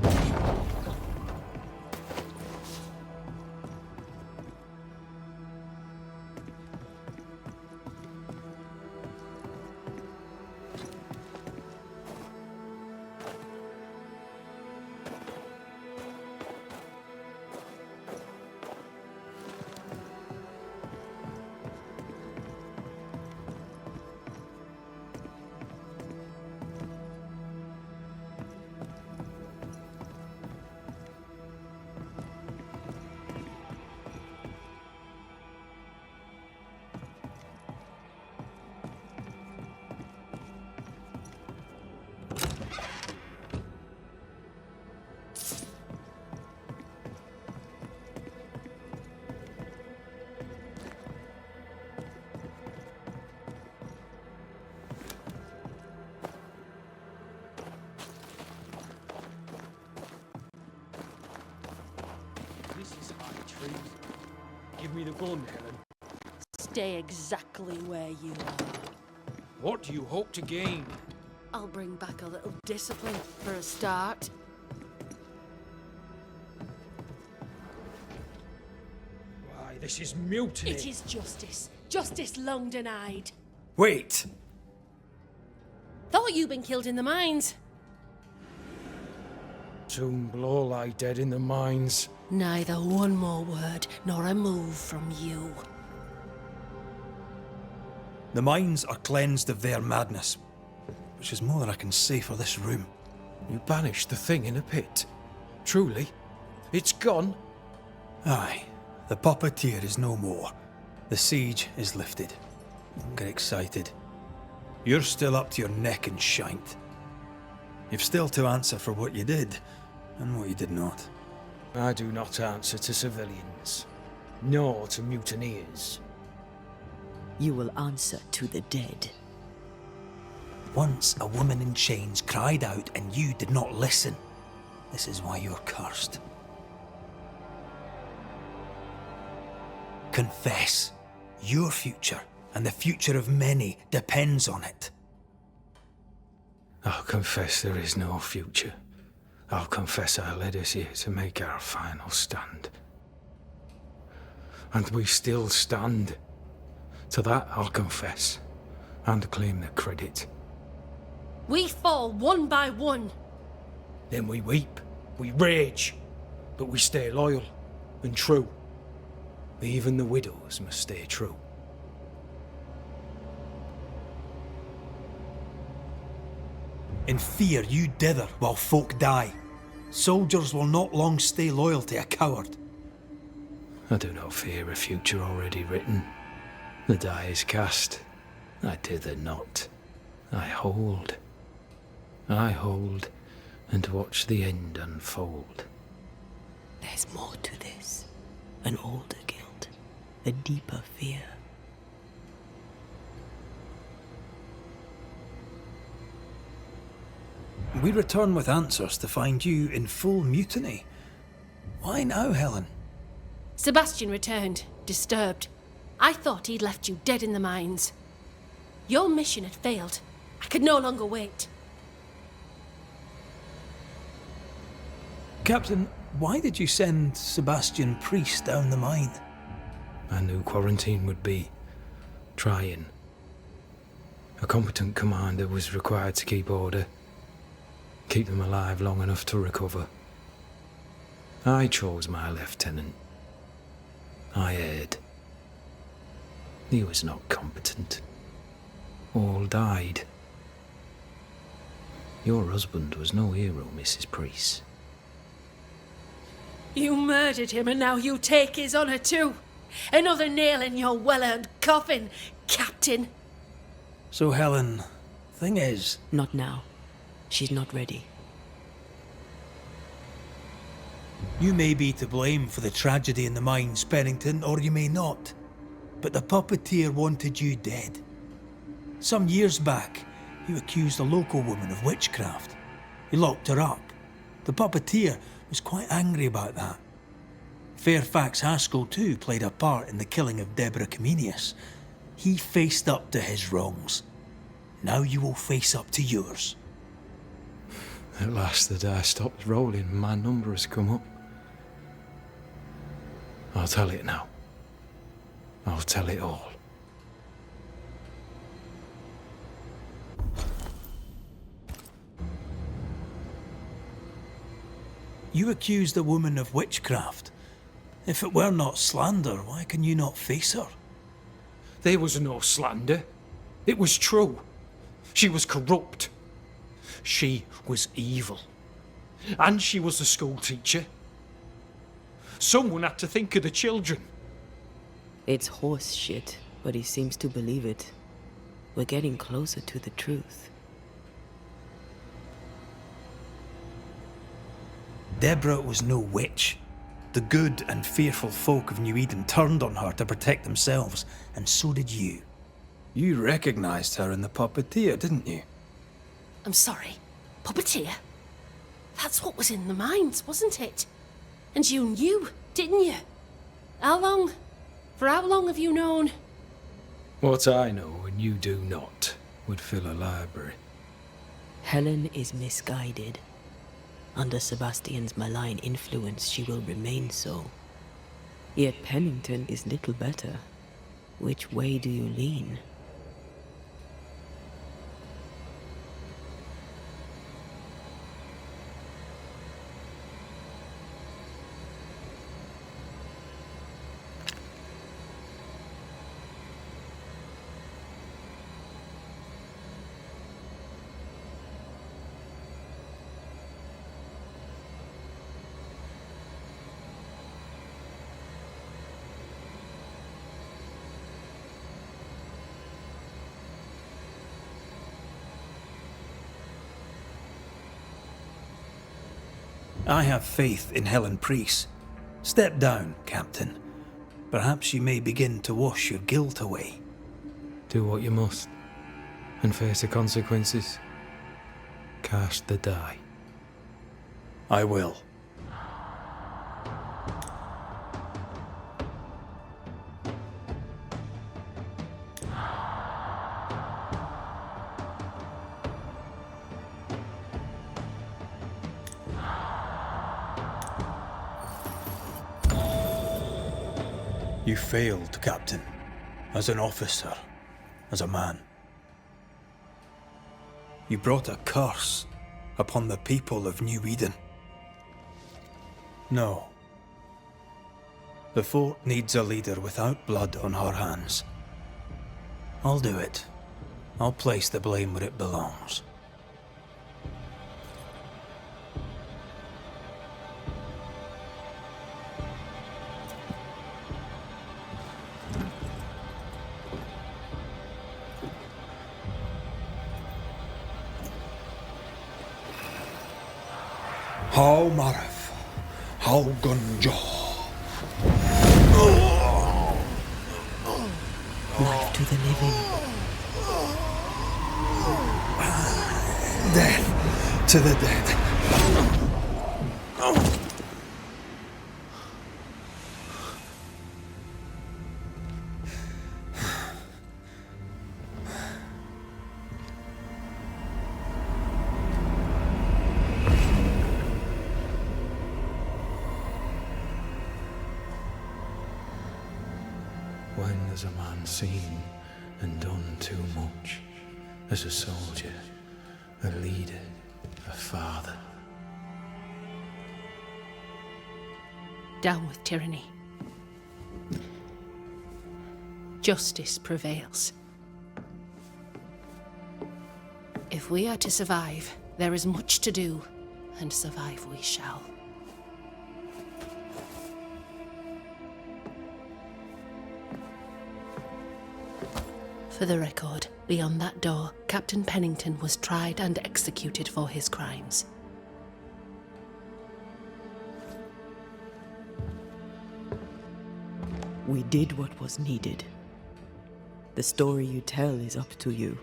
Give me the gun, Helen.
Stay exactly where you are.
What do you hope to gain?
I'll bring back a little discipline for a start.
Why, this is mutiny.
It is justice. Justice long denied.
Wait!
Thought you'd been killed in the mines.
Soon will all lie dead in the mines.
Neither one more word nor a move from you.
The mines are cleansed of their madness, which is more than I can say for this room.
You banished the thing in a pit. Truly? It's gone?
Aye. The puppeteer is no more. The siege is lifted. Don't get excited. You're still up to your neck in shite. You've still to answer for what you did, and what you did not.
I do not answer to civilians, nor to mutineers.
You will answer to the dead.
Once a woman in chains cried out and you did not listen. This is why you're cursed. Confess. Your future, and the future of many, depends on it.
I'll confess there is no future. I'll confess I led us here to make our final stand. And we still stand. To that I'll confess, and claim the credit.
We fall one by one.
Then we weep, we rage, but we stay loyal and true. Even the widows must stay true.
In fear you dither while folk die. Soldiers will not long stay loyal to a coward.
I do not fear a future already written. The die is cast. I dither not. I hold. I hold and watch the end unfold.
There's more to this. An older guilt. A deeper fear.
We return with answers to find you in full mutiny. Why now, Helen?
Sebastian returned, disturbed. I thought he'd left you dead in the mines. Your mission had failed. I could no longer wait.
Captain, why did you send Sebastian Priest down the mine?
I knew quarantine would be trying. A competent commander was required to keep order, keep them alive long enough to recover. I chose my lieutenant. I erred. He was not competent. All died. Your husband was no hero, Mrs. Priest.
You murdered him and now you take his honour too. Another nail in your well-earned coffin, Captain.
So, Helen, thing is...
Not now. She's not ready.
You may be to blame for the tragedy in the mines, Pennington, or you may not. But the puppeteer wanted you dead. Some years back, you accused a local woman of witchcraft. You locked her up. The puppeteer was quite angry about that. Fairfax Haskell too played a part in the killing of Deborah Comenius. He faced up to his wrongs. Now you will face up to yours.
At last the die stopped rolling, my number has come up. I'll tell it now. I'll tell it all.
You accused a woman of witchcraft. If it were not slander, why can you not face her?
There was no slander. It was true. She was corrupt. She was evil. And she was a school teacher. Someone had to think of the children.
It's horse shit, but he seems to believe it. We're getting closer to the truth.
Deborah was no witch. The good and fearful folk of New Eden turned on her to protect themselves, and so did you. You recognized her in the puppeteer, didn't you?
I'm sorry. Puppeteer? That's what was in the mines, wasn't it? And you knew, didn't you? How long? For how long have you known?
What I know and you do not would fill a library.
Helen is misguided. Under Sebastian's malign influence, she will remain so. Yet Pennington is little better. Which way do you lean?
I have faith in Helen Priest. Step down, Captain. Perhaps you may begin to wash your guilt away.
Do what you must, and face the consequences. Cast the die.
I will. You failed, Captain. As an officer, as a man. You brought a curse upon the people of New Eden. No. The fort needs a leader without blood on her hands. I'll do it. I'll place the blame where it belongs. How Marif, how Gunjo.
Life to the living.
Death to the dead.
when there's a man seen and done too much, as a soldier, a leader, a father.
Down with tyranny. Justice prevails. If we are to survive, there is much to do, and survive we shall. For the record, beyond that door, Captain Pennington was tried and executed for his crimes.
We did what was needed. The story you tell is up to you.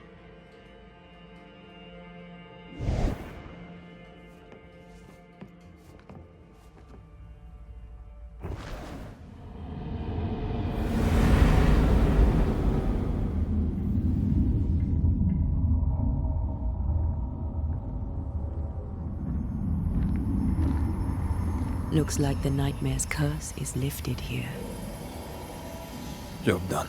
Looks like the nightmare's curse is lifted here.
Job done.